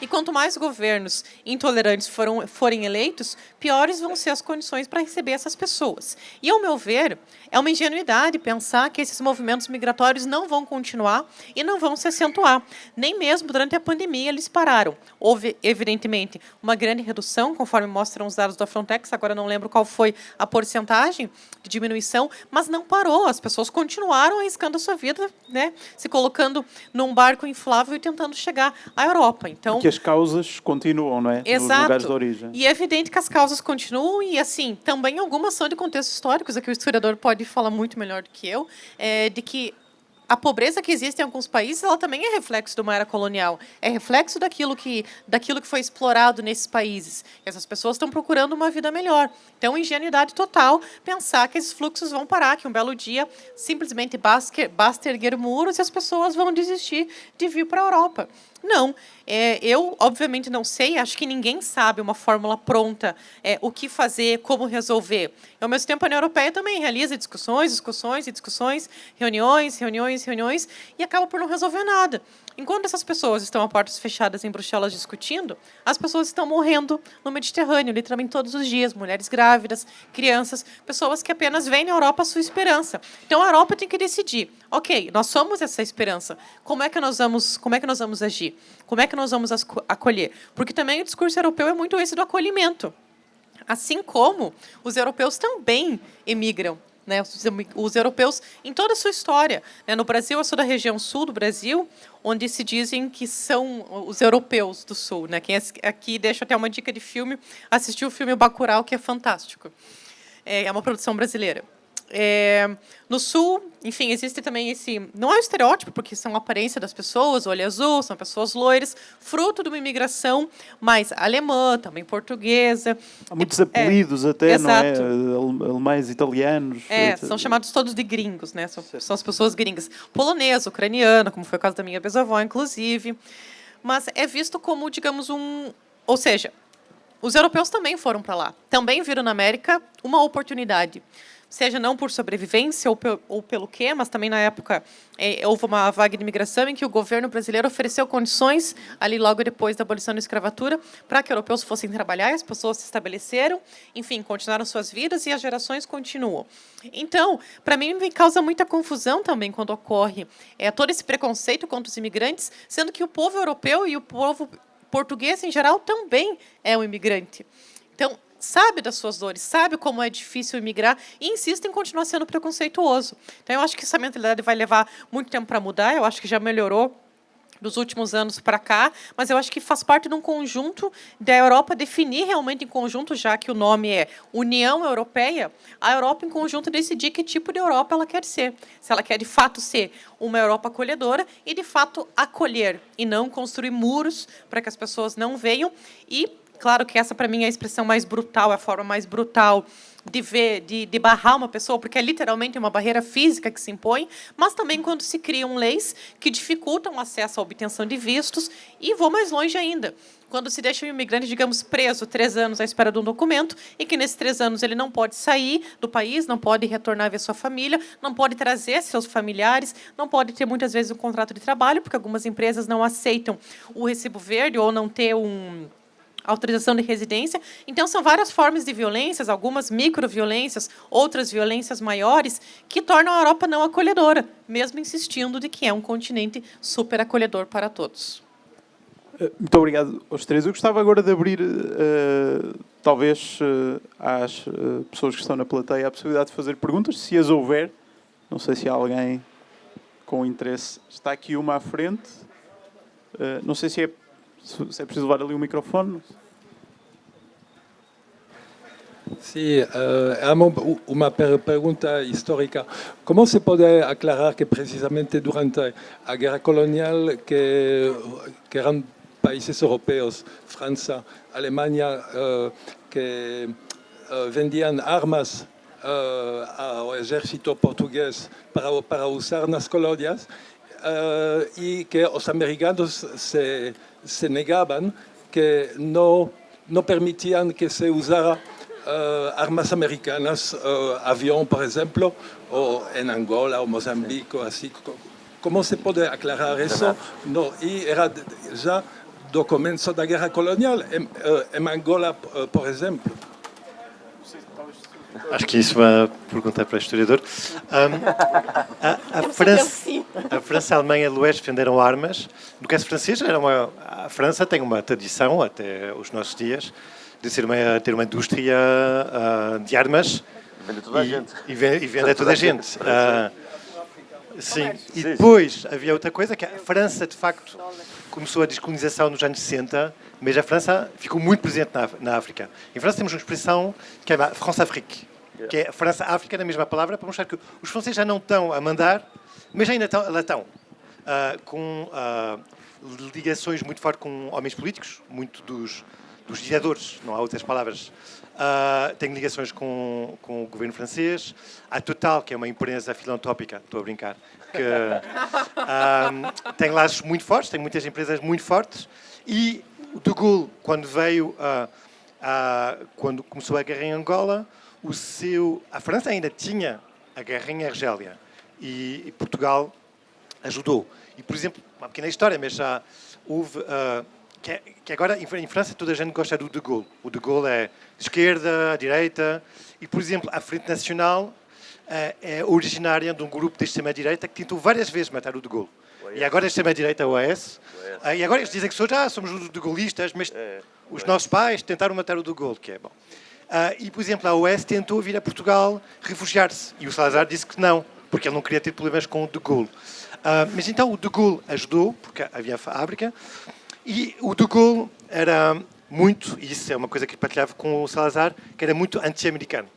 E quanto mais governos intolerantes forem eleitos, piores vão ser as condições para receber essas pessoas. E, ao meu ver, é uma ingenuidade pensar que esses movimentos migratórios não vão continuar e não vão se acentuar. Nem mesmo durante a pandemia eles pararam. Houve, evidentemente, uma grande redução, conforme mostram os dados da Frontex, agora não lembro qual foi a porcentagem de diminuição, mas não parou. As pessoas continuaram arriscando a sua vida, né, se colocando num barco inflável e tentando chegar à Europa. Então, que as causas continuam, não é? Exato. Nos lugares de origem. E é evidente que as causas continuam e, assim, também algumas são de contextos históricos, aqui o historiador pode falar muito melhor do que eu, de que a pobreza que existe em alguns países, ela também é reflexo de uma era colonial, é reflexo daquilo que foi explorado nesses países. Essas pessoas estão procurando uma vida melhor. Então, ingenuidade total pensar que esses fluxos vão parar, que um belo dia simplesmente basta erguer muros e as pessoas vão desistir de vir para a Europa. Não. Eu, obviamente, não sei, acho que ninguém sabe uma fórmula pronta, o que fazer, como resolver. Ao mesmo tempo, a União Europeia também realiza discussões, reuniões, e acaba por não resolver nada. Enquanto essas pessoas estão a portas fechadas em Bruxelas discutindo, as pessoas estão morrendo no Mediterrâneo, literalmente todos os dias, mulheres grávidas, crianças, pessoas que apenas vêm na Europa à sua esperança. Então, a Europa tem que decidir, ok, nós somos essa esperança, como é que nós vamos agir? Como é que nós vamos acolher? Porque também o discurso europeu é muito esse do acolhimento. Assim como os europeus também emigram, né? Os europeus, em toda a sua história. Né? No Brasil, eu sou da região sul do Brasil, onde se dizem que são os europeus do sul. Né? Quem aqui, deixa até uma dica de filme, assistiu o filme Bacurau, que é fantástico. É uma produção brasileira. No sul, enfim, existe também esse... Não é um estereótipo, porque são a aparência das pessoas, olho azul, são pessoas loiras, fruto de uma imigração mais alemã, também portuguesa. Há muitos apelidos até, exato. Não é? Alemães, italianos. São chamados todos de gringos, né? São as pessoas gringas. Polonesa, ucraniana, como foi o caso da minha bisavó, inclusive. Mas é visto como, digamos, Ou seja, os europeus também foram para lá. Também viram na América uma oportunidade. seja não por sobrevivência ou pelo quê, mas também na época houve uma vaga de imigração em que o governo brasileiro ofereceu condições, ali logo depois da abolição da escravatura, para que europeus fossem trabalhar, e as pessoas se estabeleceram, enfim, continuaram suas vidas e as gerações continuam. Então, para mim, me causa muita confusão também quando ocorre todo esse preconceito contra os imigrantes, sendo que o povo europeu e o povo português, em geral, também é um imigrante. Então, sabe das suas dores, sabe como é difícil imigrar e insiste em continuar sendo preconceituoso. Então, eu acho que essa mentalidade vai levar muito tempo para mudar, eu acho que já melhorou dos últimos anos para cá, mas eu acho que faz parte de um conjunto da Europa definir realmente em conjunto, já que o nome é União Europeia, a Europa em conjunto decidir que tipo de Europa ela quer ser. Se ela quer, de fato, ser uma Europa acolhedora e, de fato, acolher e não construir muros para que as pessoas não venham. E, claro que essa, para mim, é a expressão mais brutal, é a forma mais brutal de ver, de barrar uma pessoa, porque é literalmente uma barreira física que se impõe, mas também quando se criam leis que dificultam o acesso à obtenção de vistos, e vou mais longe ainda, quando se deixa o imigrante, digamos, preso 3 anos à espera de um documento, e que nesses 3 anos ele não pode sair do país, não pode retornar a ver sua família, não pode trazer seus familiares, não pode ter, muitas vezes, um contrato de trabalho, porque algumas empresas não aceitam o recibo verde ou não ter autorização de residência. Então, são várias formas de violências, algumas microviolências, outras violências maiores, que tornam a Europa não acolhedora, mesmo insistindo de que é um continente super acolhedor para todos. Muito obrigado aos três. Eu gostava agora de abrir, talvez, às pessoas que estão na plateia, a possibilidade de fazer perguntas, se as houver. Não sei se há alguém com interesse. Está aqui uma à frente. Não sei se é preciso levar ali o microfone. Sim, uma pergunta histórica. Como se pode aclarar que precisamente durante a guerra colonial que eram países europeus, França, Alemanha, que vendiam armas ao exército português para usar nas colônias, e que os americanos se negaban, que no permitían que se usara armas americanas, avión, por ejemplo, o en Angola o Mozambique, o así. ¿Cómo se puede aclarar eso? No, y era ya do comienzo da guerra colonial, en Angola, por exemplo. Acho que isso é uma pergunta para o historiador. A França e a Alemanha de l'Oeste venderam armas. No caso francês, a França tem uma tradição, até os nossos dias, de ter uma indústria de armas. Vende a toda a gente. E vende a toda a gente. Sim. E depois havia outra coisa, que a França, de facto, começou a descolonização nos anos 60, mas a França ficou muito presente na África. Em França temos uma expressão que é a France-Afrique, que é França-África, na mesma palavra, para mostrar que os franceses já não estão a mandar, mas ainda estão com ligações muito fortes com homens políticos, muito dos ditadores, não há outras palavras. Tem ligações com o governo francês. A Total, que é uma empresa filantrópica, estou a brincar, que tem laços muito fortes, tem muitas empresas muito fortes. E o de Gaulle, quando começou a guerra em Angola, a França ainda tinha a guerra em Argélia e Portugal ajudou. E, por exemplo, uma pequena história, mas já houve... que agora, em França, toda a gente gosta do de Gaulle. O de Gaulle é de esquerda, à direita. E, por exemplo, a Frente Nacional é originária de um grupo de extrema-direita que tentou várias vezes matar o de Gaulle. E agora a extrema-direita é o OAS. E agora eles dizem que somos os de gaullistas, mas os nossos pais tentaram matar o de Gaulle, que é bom. E, por exemplo, a OAS tentou vir a Portugal refugiar-se. E o Salazar disse que não, porque ele não queria ter problemas com o de Gaulle. Mas então o de Gaulle ajudou, porque havia fábrica. E o de Gaulle era muito, e isso é uma coisa que partilhava com o Salazar, que era muito anti-americano.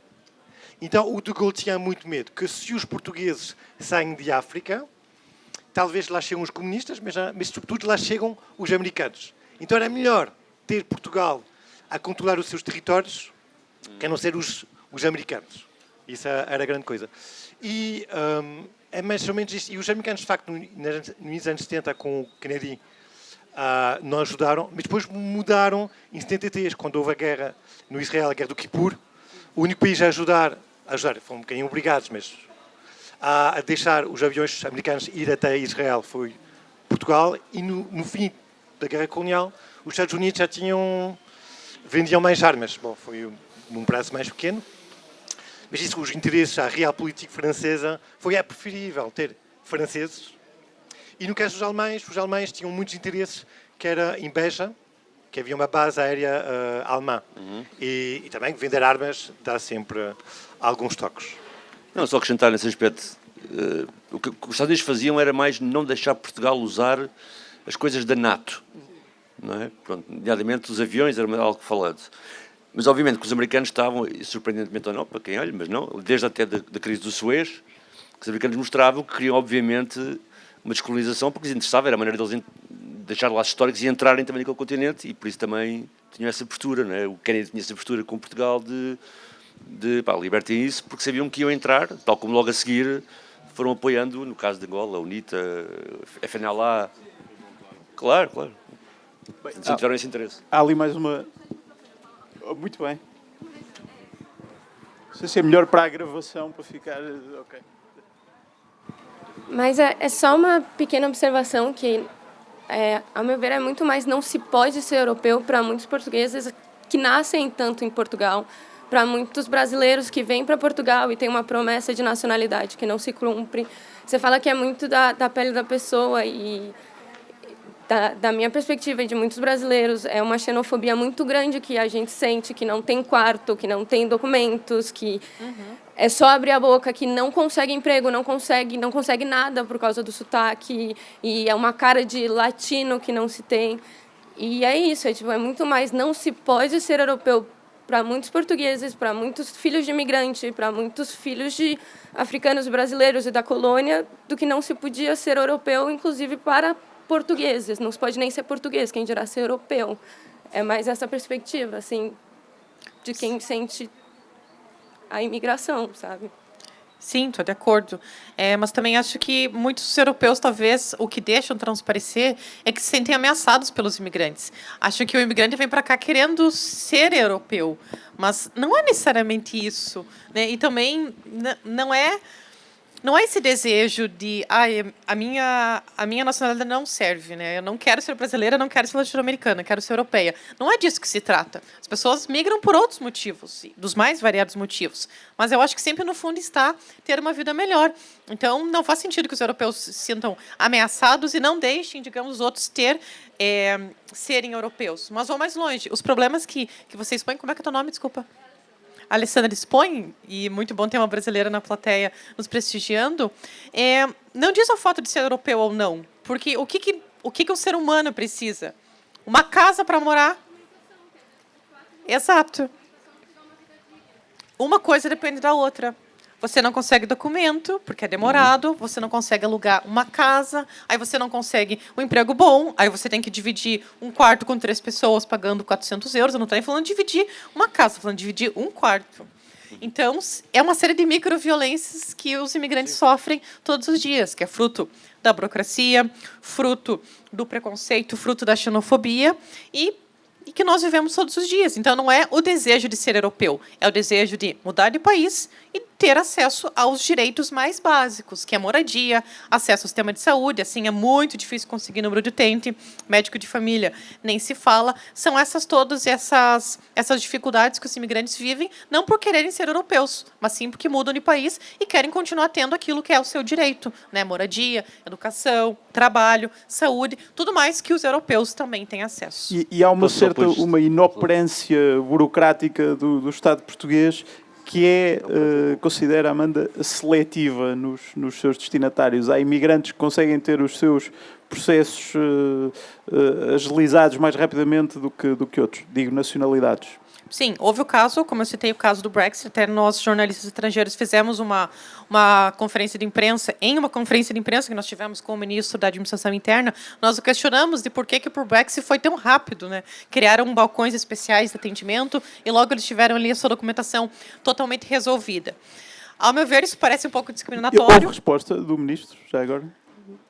Então o de Gaulle tinha muito medo que se os portugueses saem de África, talvez lá chegam os comunistas, mas sobretudo lá chegam os americanos. Então era melhor ter Portugal a controlar os seus territórios que a não ser os americanos. Isso era a grande coisa. E é mais ou menos isto. E os americanos, de facto, nos anos 70, com o Kennedy, não ajudaram, mas depois mudaram em 73, quando houve a guerra no Israel, a guerra do Kippur. O único país a ajudar ajudar, foram um bocadinho obrigados, mas a deixar os aviões americanos ir até Israel foi Portugal, e no fim da Guerra Colonial os Estados Unidos já vendiam mais armas. Bom, foi num prazo mais pequeno, mas isso, os interesses, a realpolitik francesa, foi preferível ter franceses. E no caso dos alemães tinham muitos interesses, que era em Beja, que havia uma base aérea alemã. E também vender armas dá sempre alguns toques. Não, só acrescentar nesse aspecto, o que os Estados Unidos faziam era mais não deixar Portugal usar as coisas da NATO, não é? Pronto, nomeadamente os aviões, era algo falado. Mas obviamente que os americanos estavam, e surpreendentemente ou não, para quem olha, mas não, desde até da crise do Suez, que os americanos mostravam que queriam obviamente uma descolonização, porque lhes interessava, era a maneira deles deixar laços históricos e entrarem também naquele continente, e por isso também tinham essa postura, não é? O Kennedy tinha essa postura com Portugal de libertem isso, porque sabiam que iam entrar, tal como logo a seguir foram apoiando, no caso de Angola, a UNITA, a FNLA. Claro. Sempre tiveram esse interesse. Há ali mais uma... Muito bem. Não sei se é melhor para a gravação, para ficar... Ok. Mas é só uma pequena observação que, ao meu ver, é muito mais não se pode ser europeu para muitos portugueses que nascem tanto em Portugal, para muitos brasileiros que vêm para Portugal e têm uma promessa de nacionalidade que não se cumpre. Você fala que é muito da pele da pessoa e, da minha perspectiva e de muitos brasileiros, é uma xenofobia muito grande que a gente sente, que não tem quarto, que não tem documentos, que é só abrir a boca, que não consegue emprego, não consegue nada por causa do sotaque, e é uma cara de latino que não se tem. E é isso, é muito mais não se pode ser europeu para muitos portugueses, para muitos filhos de imigrante, para muitos filhos de africanos brasileiros e da colônia, do que não se podia ser europeu, inclusive para portugueses. Não se pode nem ser português, quem dirá ser europeu. É mais essa perspectiva, assim, de quem sente a imigração, sabe? Sim, estou de acordo. Mas também acho que muitos europeus, talvez, o que deixam transparecer é que se sentem ameaçados pelos imigrantes. Acham que o imigrante vem para cá querendo ser europeu, mas não é necessariamente isso, né? E também não é esse desejo de a minha nacionalidade não serve, né? Eu não quero ser brasileira, não quero ser latino-americana, quero ser europeia. Não é disso que se trata. As pessoas migram por outros motivos, dos mais variados motivos. Mas eu acho que sempre no fundo está ter uma vida melhor. Então não faz sentido que os europeus se sintam ameaçados e não deixem, digamos, os outros serem europeus. Mas vão mais longe. Os problemas que vocês põem, como é que é o teu nome? Desculpa. Alessandra expõe, e muito bom ter uma brasileira na plateia nos prestigiando, não diz o fato de ser europeu ou não, porque o que um ser humano precisa? Uma casa para morar? Exato. Uma coisa depende da outra. Você não consegue documento, porque é demorado, você não consegue alugar uma casa, aí você não consegue um emprego bom, aí você tem que dividir um quarto com 3 pessoas, pagando 400 euros. Eu não estou nem falando de dividir uma casa, estou falando de dividir um quarto. Então, é uma série de microviolências que os imigrantes sofrem todos os dias, que é fruto da burocracia, fruto do preconceito, fruto da xenofobia e que nós vivemos todos os dias. Então, não é o desejo de ser europeu, é o desejo de mudar de país e ter acesso aos direitos mais básicos, que é moradia, acesso ao sistema de saúde. Assim, é muito difícil conseguir número de utente, médico de família nem se fala. São todas essas dificuldades que os imigrantes vivem, não por quererem ser europeus, mas sim porque mudam de país e querem continuar tendo aquilo que é o seu direito, né? Moradia, educação, trabalho, saúde, tudo mais que os europeus também têm acesso. E há uma inoperância burocrática do Estado português que considera, Amanda, seletiva nos seus destinatários. Há imigrantes que conseguem ter os seus processos agilizados mais rapidamente do que outros, digo, nacionalidades. Sim, houve o caso, como eu citei o caso do Brexit, até nós, jornalistas estrangeiros, fizemos uma conferência de imprensa, que nós tivemos com o ministro da Administração Interna, nós o questionamos de por que o Brexit foi tão rápido, né? Criaram balcões especiais de atendimento e logo eles tiveram ali a sua documentação totalmente resolvida. Ao meu ver, isso parece um pouco discriminatório. Houve resposta do ministro, já agora?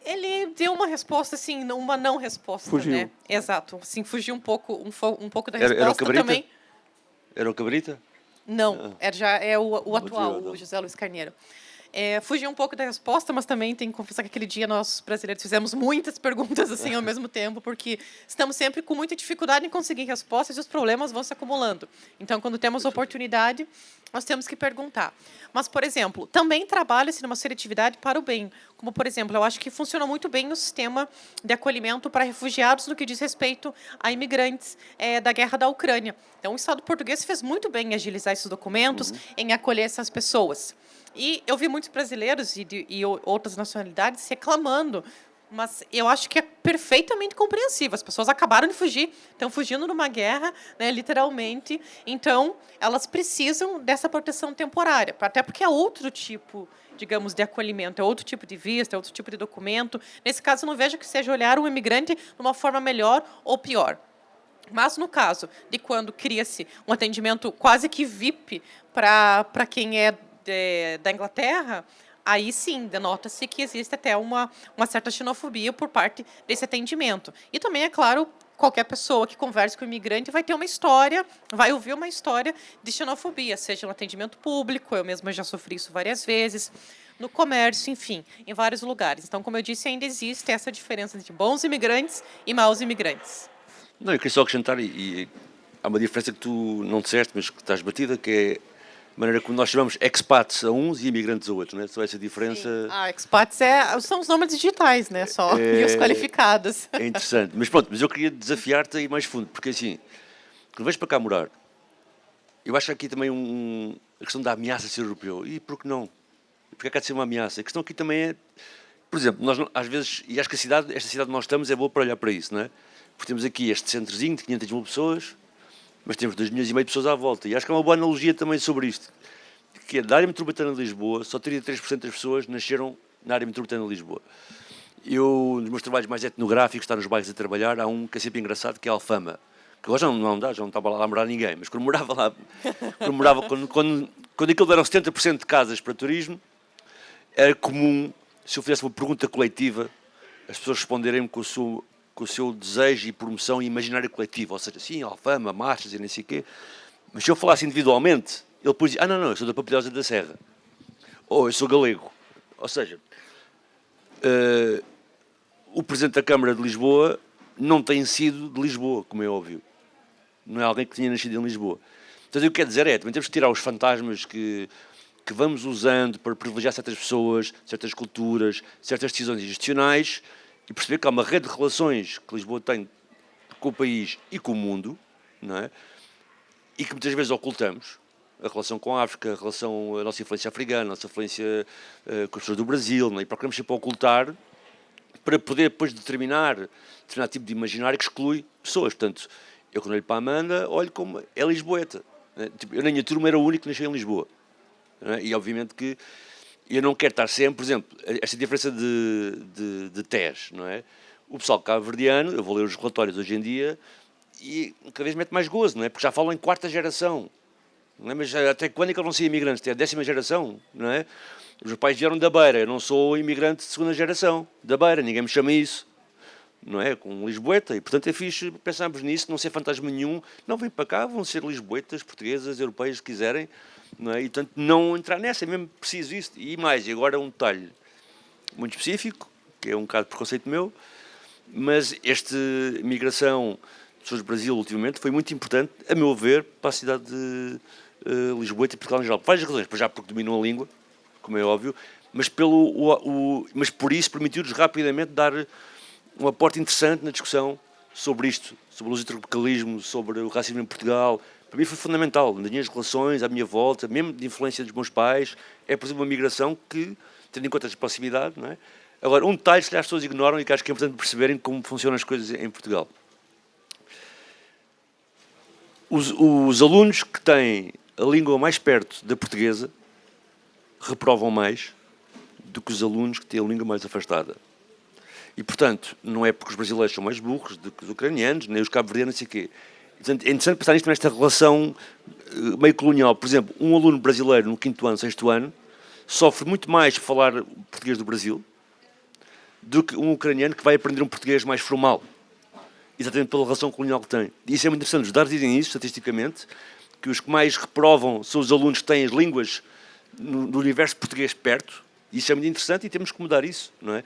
Ele deu uma resposta, assim, uma não resposta, fugiu. Né? Exato, assim, fugiu um pouco da resposta era o Cabrita? também. Era o Cabrita? Não, já é o atual, Diogo. o José Luiz Carneiro. Fugi um pouco da resposta, mas também tenho que confessar que aquele dia nós, brasileiros, fizemos muitas perguntas assim ao mesmo tempo, porque estamos sempre com muita dificuldade em conseguir respostas e os problemas vão se acumulando. Então, quando temos oportunidade, nós temos que perguntar. Mas, por exemplo, também trabalha-se numa seletividade para o bem. Como, por exemplo, eu acho que funciona muito bem o sistema de acolhimento para refugiados no que diz respeito a imigrantes da guerra da Ucrânia. Então, o Estado português fez muito bem em agilizar esses documentos, em acolher essas pessoas. E eu vi muitos brasileiros e outras nacionalidades reclamando, mas eu acho que é perfeitamente compreensível. As pessoas acabaram de fugir, estão fugindo numa guerra, né, literalmente. Então, elas precisam dessa proteção temporária, até porque é outro tipo, digamos, de acolhimento, é outro tipo de vista, é outro tipo de documento. Nesse caso, eu não vejo que seja olhar um imigrante de uma forma melhor ou pior. Mas, no caso de quando cria-se um atendimento quase que VIP para quem é da Inglaterra, aí sim, denota-se que existe até uma certa xenofobia por parte desse atendimento. E também, é claro, qualquer pessoa que converse com o imigrante vai ter uma história, vai ouvir uma história de xenofobia, seja no atendimento público, eu mesma já sofri isso várias vezes, no comércio, enfim, em vários lugares. Então, como eu disse, ainda existe essa diferença entre bons imigrantes e maus imigrantes. Não, eu queria só acrescentar, e há uma diferença que tu não disseste, mas que estás batida, que é a maneira como nós chamamos expats a uns e imigrantes a outros, né? Só essa diferença. Expats são os nomes digitais, né? Só, e os qualificados. É interessante. Mas pronto, mas eu queria desafiar-te a ir mais fundo, porque assim, quando vais para cá morar, eu acho que aqui também a questão da ameaça de ser europeu. E por que não? Porque é que há de ser uma ameaça? A questão aqui também é, por exemplo, nós às vezes, e acho que esta cidade onde nós estamos é boa para olhar para isso, não é? Porque temos aqui este centrozinho de 500 mil pessoas, mas temos 2,5 milhões de pessoas à volta. E acho que há uma boa analogia também sobre isto, que é da área metropolitana de Lisboa, só 33% das pessoas nasceram na área metropolitana de Lisboa. Eu, nos meus trabalhos mais etnográficos, estar nos bairros a trabalhar, há um que é sempre engraçado, que é a Alfama, que agora já não estava lá a morar ninguém, mas quando morava lá, quando aquilo eram 70% de casas para turismo, era comum, se eu fizesse uma pergunta coletiva, as pessoas responderem-me com o seu desejo e promoção e imaginário coletivo, ou seja, sim, Alfama, marchas e nem sei o quê. Mas se eu falasse individualmente, ele depois dizia, não, eu sou da Papilosa da Serra, ou eu sou galego. Ou seja, o Presidente da Câmara de Lisboa não tem sido de Lisboa, como é óbvio. Não é alguém que tenha nascido em Lisboa. Então, o que eu quero dizer também temos que tirar os fantasmas que vamos usando para privilegiar certas pessoas, certas culturas, certas decisões institucionais, e perceber que há uma rede de relações que Lisboa tem com o país e com o mundo, não é? E que muitas vezes ocultamos. A relação com a África, a nossa influência africana, a nossa influência com as pessoas do Brasil, não é? E procuramos sempre ocultar para poder depois determinar determinado tipo de imaginário que exclui pessoas. Portanto, eu quando olho para a Amanda, olho como é lisboeta. Não é? Tipo, eu na minha turma era o único que nasceu em Lisboa. Não é? E obviamente que eu não quero estar sempre, por exemplo, esta diferença de TES, não é? O pessoal cabo-verdiano, eu vou ler os relatórios hoje em dia, e cada vez mete mais gozo, não é? Porque já falam em quarta geração. Não é? Mas até quando é que eles vão ser imigrantes? Tem a 10ª geração, não é? Os meus pais vieram da Beira, eu não sou imigrante de 2ª geração, da Beira, ninguém me chama isso, não é? Com lisboeta, e portanto é fixe pensarmos nisso, não ser fantasma nenhum, não vêm para cá, vão ser lisboetas, portuguesas, europeias, se quiserem, não é? E portanto não entrar nessa, é mesmo preciso isso. E mais, e agora um detalhe muito específico, que é um bocado de preconceito meu, mas esta migração de pessoas do Brasil ultimamente foi muito importante, a meu ver, para a cidade de Lisboa e Portugal em geral. Por várias razões, já porque dominam a língua, como é óbvio, mas, mas por isso permitiu-nos rapidamente dar um aporte interessante na discussão sobre isto, sobre o lusitropicalismo, sobre o racismo em Portugal. Para mim foi fundamental, nas minhas relações, à minha volta, mesmo de influência dos meus pais, é, por exemplo, uma migração que, tendo em conta a proximidade, não é? Agora, um detalhe que as pessoas ignoram e que acho que é importante perceberem como funcionam as coisas em Portugal. Os alunos que têm a língua mais perto da portuguesa reprovam mais do que os alunos que têm a língua mais afastada. E, portanto, não é porque os brasileiros são mais burros do que os ucranianos, nem os cabo-verdianos, não sei o quê. Portanto, é interessante pensar nisto, nesta relação meio colonial. Por exemplo, um aluno brasileiro no 5º ano, 6º ano, sofre muito mais por falar português do Brasil do que um ucraniano que vai aprender um português mais formal. Exatamente pela relação colonial que tem. E isso é muito interessante. Os dados dizem isso, estatisticamente, que os que mais reprovam são os alunos que têm as línguas no universo português perto. Isso é muito interessante e temos que mudar isso, não é?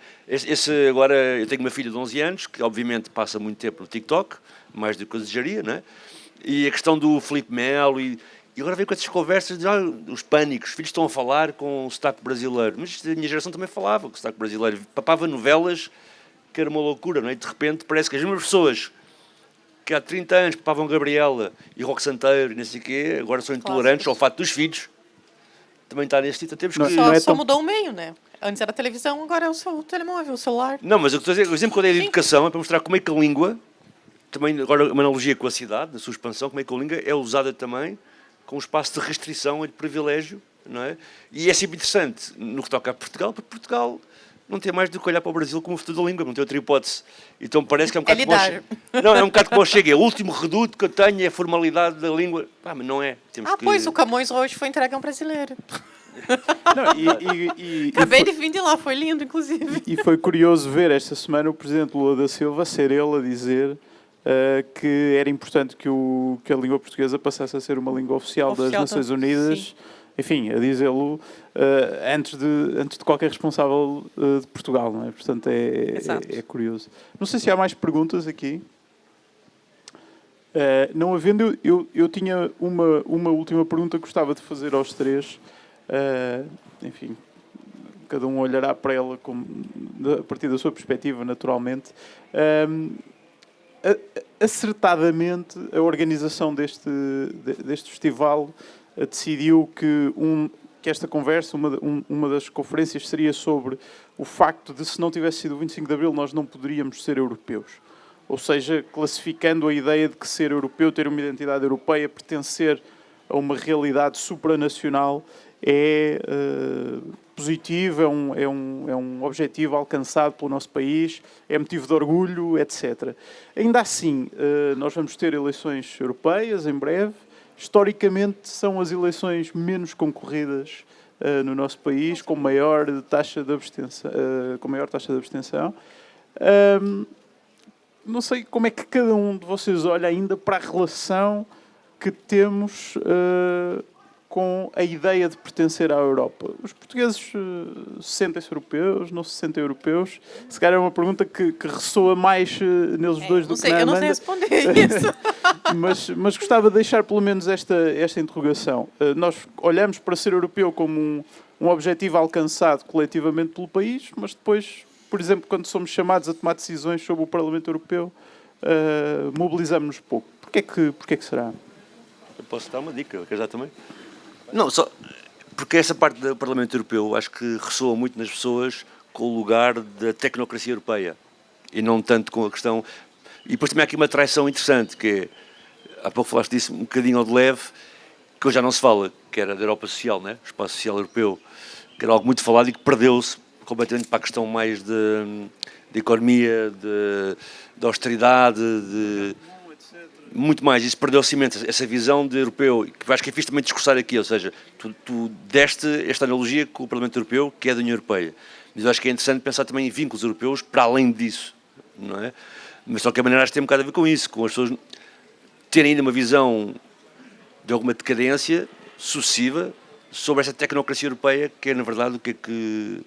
Agora, eu tenho uma filha de 11 anos, que obviamente passa muito tempo no TikTok, mais do que eu desejaria, não é? E a questão do Filipe Melo, e agora vem com essas conversas de os pânicos, os filhos estão a falar com o sotaque brasileiro. Mas a minha geração também falava com o sotaque brasileiro, papava novelas, que era uma loucura, não é? E de repente parece que as mesmas pessoas que há 30 anos papavam Gabriela e Roque Santeiro e não sei o quê, agora são intolerantes ao fato dos filhos. Também está nesse título. Temos que... Só mudou o meio, né? Antes era a televisão, agora é o telemóvel, o celular. Não, mas eu estou a dizer, o exemplo quando é de educação é para mostrar como é que a língua, também agora uma analogia com a cidade, na sua expansão, como é que a língua é usada também com um espaço de restrição e de privilégio, não é? E é sempre interessante no que toca a Portugal, porque Portugal não tem mais do que olhar para o Brasil como o futuro da língua, não tem outra hipótese. Então parece que é um bocado Não, é um bocado como chega. O último reduto que eu tenho é a formalidade da língua. Mas não é. Pois, o Camões hoje foi entregue a um brasileiro. Não, Acabei de vir de lá, foi lindo, inclusive. E foi curioso ver esta semana o Presidente Lula da Silva ser ele a dizer que era importante que a língua portuguesa passasse a ser uma língua oficial das Nações Unidas. Sim. Enfim, a dizê-lo antes de qualquer responsável de Portugal, não é? Portanto, é curioso. Não sei se há mais perguntas aqui. Não havendo, eu tinha uma última pergunta que gostava de fazer aos três. Enfim, cada um olhará para ela a partir da sua perspectiva, naturalmente. Acertadamente, a organização deste festival decidiu que esta conversa, uma das conferências, seria sobre o facto de, se não tivesse sido o 25 de Abril, nós não poderíamos ser europeus. Ou seja, classificando a ideia de que ser europeu, ter uma identidade europeia, pertencer a uma realidade supranacional é positivo, é um objetivo alcançado pelo nosso país, é motivo de orgulho, etc. Ainda assim, nós vamos ter eleições europeias em breve. Historicamente, são as eleições menos concorridas no nosso país, com maior taxa de abstenção. Não sei como é que cada um de vocês olha ainda para a relação que temos com a ideia de pertencer à Europa. Os portugueses sentem-se europeus, não se sentem europeus? Se calhar é uma pergunta que ressoa mais neles dois do que na Amanda. Eu não sei responder isso. mas gostava de deixar pelo menos esta interrogação. Nós olhamos para ser europeu como um objetivo alcançado coletivamente pelo país, mas depois, por exemplo, quando somos chamados a tomar decisões sobre o Parlamento Europeu, mobilizamos-nos pouco. Porquê que será? Eu posso dar uma dica, queres dar também? Não, só porque essa parte do Parlamento Europeu acho que ressoa muito nas pessoas com o lugar da tecnocracia europeia e não tanto com a questão... E depois também há aqui uma traição interessante, que é, há pouco falaste disso um bocadinho ao de leve, que hoje já não se fala, que era da Europa Social, né? O Espaço Social Europeu, que era algo muito falado e que perdeu-se completamente para a questão mais de economia, de austeridade, muito mais. Isso perdeu-se imenso, essa visão de europeu, que acho que é fixe também discursar aqui, ou seja, tu deste esta analogia com o Parlamento Europeu, que é da União Europeia. Mas eu acho que é interessante pensar também em vínculos europeus para além disso, não é? Mas, de qualquer maneira, acho que tem um bocado a ver com isso, com as pessoas terem ainda uma visão de alguma decadência sucessiva sobre esta tecnocracia europeia, que é, na verdade, o que é que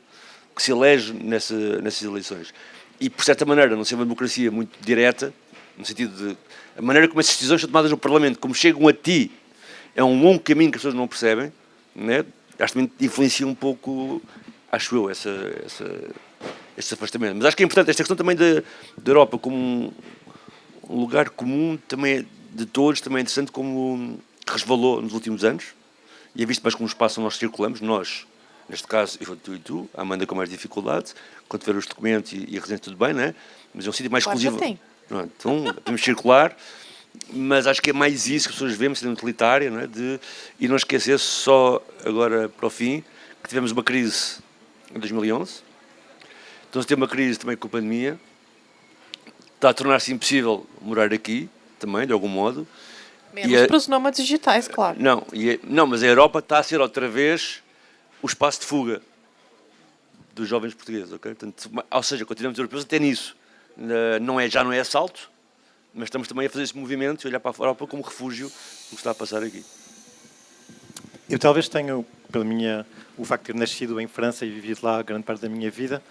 se elege nessas eleições. E, por certa maneira, não ser uma democracia muito direta, no sentido de a maneira como essas decisões são tomadas no Parlamento, como chegam a ti, é um longo caminho que as pessoas não percebem, né? Acho que também influencia um pouco, acho eu, esse afastamento. Mas acho que é importante esta questão também da Europa como um lugar comum, também de todos, também é interessante como resvalou nos últimos anos, e é visto mais como um espaço onde nós circulamos, nós, neste caso, tu e tu, a Amanda com mais dificuldade, quando ver os documentos e a resenha tudo bem, né? Mas é um sítio mais exclusivo. Então, podemos circular, mas acho que é mais isso que as pessoas veem, sendo utilitária, não é? E não esquecer só agora para o fim, que tivemos uma crise em 2011, então se tem uma crise também com a pandemia, está a tornar-se impossível morar aqui, também, de algum modo. Menos para os nómadas digitais, claro. Não, mas a Europa está a ser outra vez o espaço de fuga dos jovens portugueses, ok? Portanto, ou seja, continuamos europeus até nisso. Já não é assalto, mas estamos também a fazer esse movimento e olhar para a Europa como refúgio do que está a passar aqui. Eu talvez tenha, o facto de ter nascido em França e vivido lá grande parte da minha vida,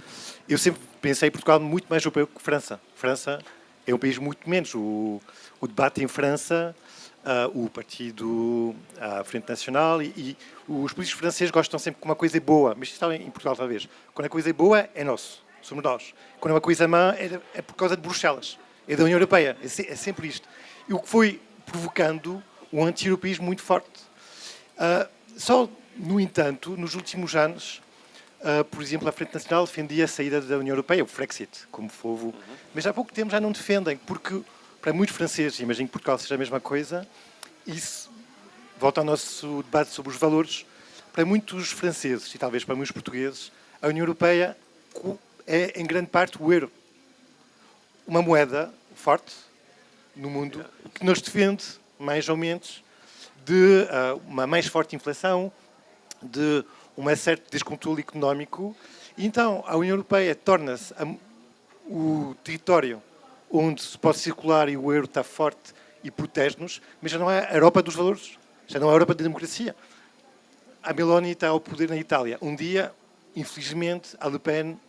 eu sempre pensei em Portugal muito mais europeu que França. França é um país muito menos. O debate em França, o partido, a Frente Nacional e os políticos franceses gostam sempre que uma coisa é boa, mas isso está em Portugal talvez. Quando a coisa é boa, é nosso, somos nós. Quando é uma coisa má, é por causa de Bruxelas, é da União Europeia, é sempre isto. E o que foi provocando um anti-europeísmo muito forte. Só, no entanto, nos últimos anos, por exemplo, a Frente Nacional defendia a saída da União Europeia, o Brexit, como fogo, mas há pouco tempo já não defendem, porque para muitos franceses, imagino que Portugal seja a mesma coisa, isso volta ao nosso debate sobre os valores, para muitos franceses e talvez para muitos portugueses, a União Europeia é em grande parte o euro. Uma moeda forte no mundo que nos defende, mais ou menos, de uma mais forte inflação, de um certo descontrole económico. Então, a União Europeia torna-se o território onde se pode circular e o euro está forte e protege-nos, mas já não é a Europa dos valores, já não é a Europa da democracia. A Meloni está ao poder na Itália. Um dia, infelizmente, a Le Pen,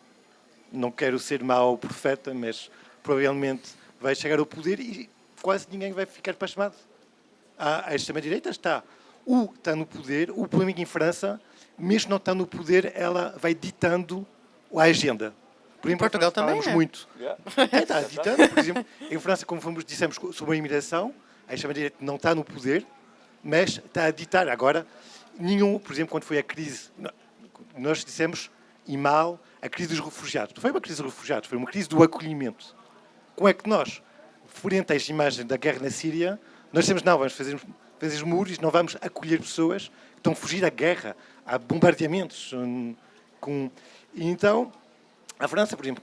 não quero ser mau profeta, mas provavelmente vai chegar ao poder e quase ninguém vai ficar pasmado. A extrema-direita está no poder. O problema é que em França, mesmo não estando no poder, ela vai ditando a agenda. Por exemplo, Portugal também falamos muito. Está ditando, por exemplo, em França, como dissemos sobre a imigração, a extrema-direita não está no poder, mas está a ditar. Agora, por exemplo, quando foi a crise, nós dissemos, e mal, a crise dos refugiados. Não foi uma crise dos refugiados, foi uma crise do acolhimento. Como é que nós, frente às imagens da guerra na Síria, nós dissemos, não, vamos fazer os muros, não vamos acolher pessoas que estão a fugir da guerra, a bombardeamentos. E então, a França, por exemplo,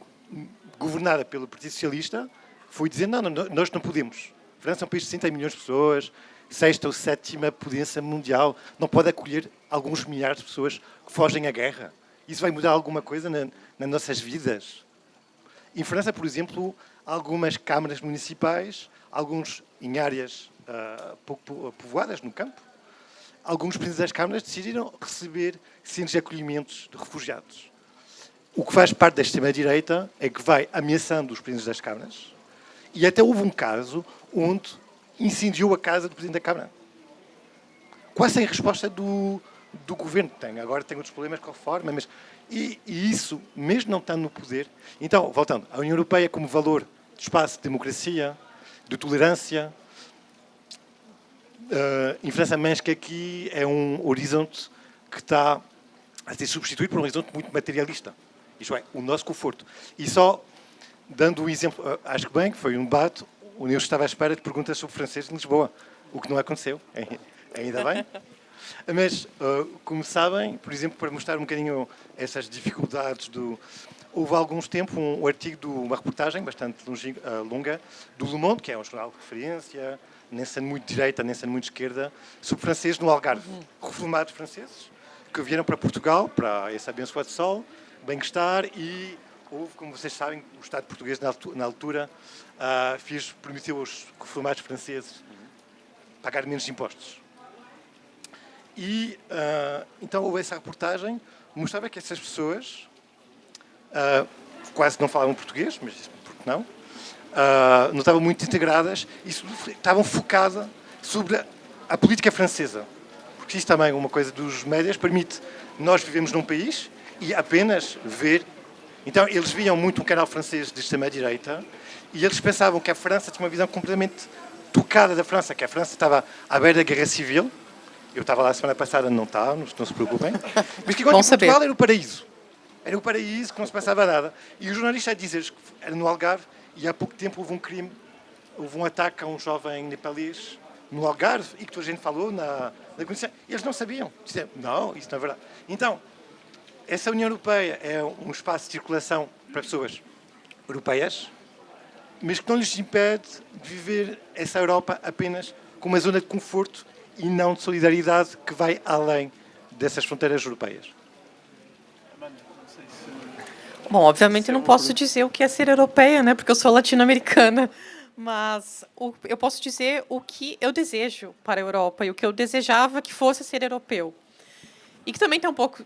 governada pelo Partido Socialista, foi dizer, não, nós não podemos. A França é um país de 60 milhões de pessoas, 6ª ou 7ª potência mundial, não pode acolher alguns milhares de pessoas que fogem à guerra. Isso vai mudar alguma coisa nas nossas vidas? Em França, por exemplo, algumas câmaras municipais, alguns em áreas pouco povoadas, no campo, alguns presidentes das câmaras decidiram receber centros de acolhimentos de refugiados. O que faz parte da extrema-direita é que vai ameaçando os presidentes das câmaras e até houve um caso onde incendiou a casa do presidente da Câmara. Quase sem resposta do governo. Agora tem outros problemas com a reforma, mas... E isso, mesmo não estando no poder... Então, voltando, a União Europeia como valor de espaço de democracia, de tolerância, em França, mas que aqui é um horizonte que está a ser substituído por um horizonte muito materialista. Isto é, o nosso conforto. E só dando um exemplo, acho que bem, que foi um debate, onde eu estava à espera de perguntas sobre franceses em Lisboa, o que não aconteceu, ainda bem. Mas, como sabem, por exemplo, para mostrar um bocadinho essas dificuldades houve há alguns tempos um artigo uma reportagem bastante longa do Le Monde, que é um jornal de referência, nem sendo muito direita, nem sendo muito esquerda, sobre franceses no Algarve. Reformados franceses que vieram para Portugal, para esse abençoado sol, bem-estar, e houve, como vocês sabem, o Estado português na altura permitiu aos reformados franceses pagar menos impostos. E então houve essa reportagem, mostrava que essas pessoas quase não falavam português, mas porque não estavam muito integradas e estavam focadas sobre a política francesa. Porque isso também é uma coisa dos médias, permite nós vivemos num país e apenas ver. Então eles viam muito um canal francês de extrema-direita e eles pensavam que a França tinha uma visão completamente tocada da França, que a França estava à beira da guerra civil. Eu estava lá a semana passada, não está, não se preocupem. Mas que agora Portugal era o paraíso. Era o paraíso que não se passava nada. E o jornalista a dizer que era no Algarve e há pouco tempo houve um crime, houve um ataque a um jovem nepalês no Algarve e que toda a gente falou na comissão. Eles não sabiam. Disseram, não, isso não é verdade. Então, essa União Europeia é um espaço de circulação para pessoas europeias, mas que não lhes impede de viver essa Europa apenas como uma zona de conforto e não de solidariedade que vai além dessas fronteiras europeias. Bom, obviamente eu não posso dizer o que é ser europeia, né? Porque eu sou latino-americana. Mas eu posso dizer o que eu desejo para a Europa e o que eu desejava que fosse ser europeu. E que também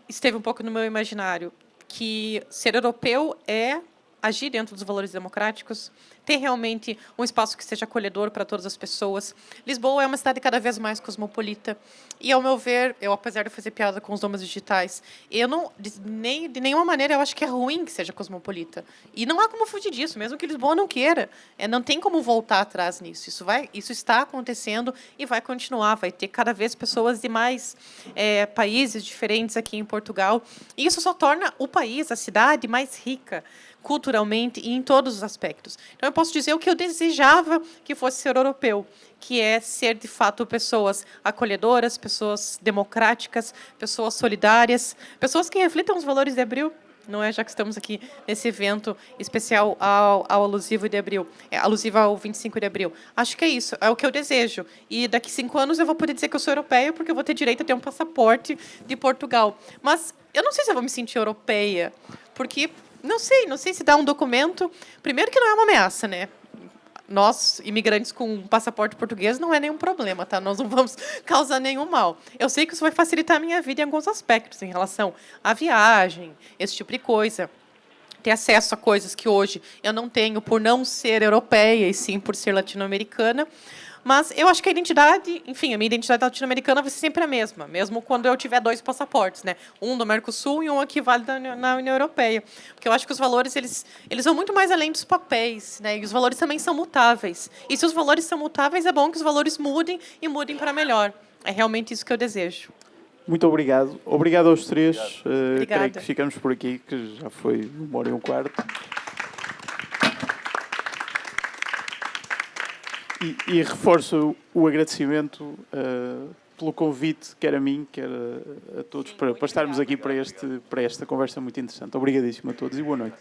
esteve um pouco no meu imaginário, que ser europeu é agir dentro dos valores democráticos, ter realmente um espaço que seja acolhedor para todas as pessoas. Lisboa é uma cidade cada vez mais cosmopolita. E, ao meu ver, apesar de fazer piada com os nomes digitais, eu não, de nenhuma maneira, eu acho que é ruim que seja cosmopolita. E não há como fugir disso, mesmo que Lisboa não queira. Não tem como voltar atrás nisso. Isso está acontecendo e vai continuar. Vai ter cada vez pessoas de mais países diferentes aqui em Portugal. E isso só torna o país, a cidade, mais rica culturalmente e em todos os aspectos. Então, eu posso dizer o que eu desejava que fosse ser europeu, que é ser, de fato, pessoas acolhedoras, pessoas democráticas, pessoas solidárias, pessoas que reflitam os valores de Abril, não é? Já que estamos aqui nesse evento especial ao alusivo de Abril, alusivo ao 25 de Abril. Acho que é isso, é o que eu desejo. E daqui 5 anos eu vou poder dizer que eu sou europeia, porque eu vou ter direito a ter um passaporte de Portugal. Mas eu não sei se eu vou me sentir europeia, porque não sei se dá um documento. Primeiro que não é uma ameaça, né? Nós, imigrantes com passaporte português, não é nenhum problema, tá? Nós não vamos causar nenhum mal. Eu sei que isso vai facilitar a minha vida em alguns aspectos, em relação à viagem, esse tipo de coisa. Ter acesso a coisas que hoje eu não tenho por não ser europeia, e sim por ser latino-americana. Mas eu acho que a identidade, enfim, a minha identidade latino-americana vai ser sempre a mesma, mesmo quando eu tiver 2 passaportes, né? Um do Mercosul e um aqui válido na União Europeia. Porque eu acho que os valores, eles vão muito mais além dos papéis, né? E os valores também são mutáveis. E se os valores são mutáveis, é bom que os valores mudem e mudem para melhor. É realmente isso que eu desejo. Muito obrigado. Obrigado aos três. Obrigada. Creio que ficamos por aqui, que já foi 1h15. E reforço o agradecimento pelo convite, quer a mim, quer a todos, para estarmos aqui para esta conversa muito interessante. Obrigadíssimo a todos e boa noite.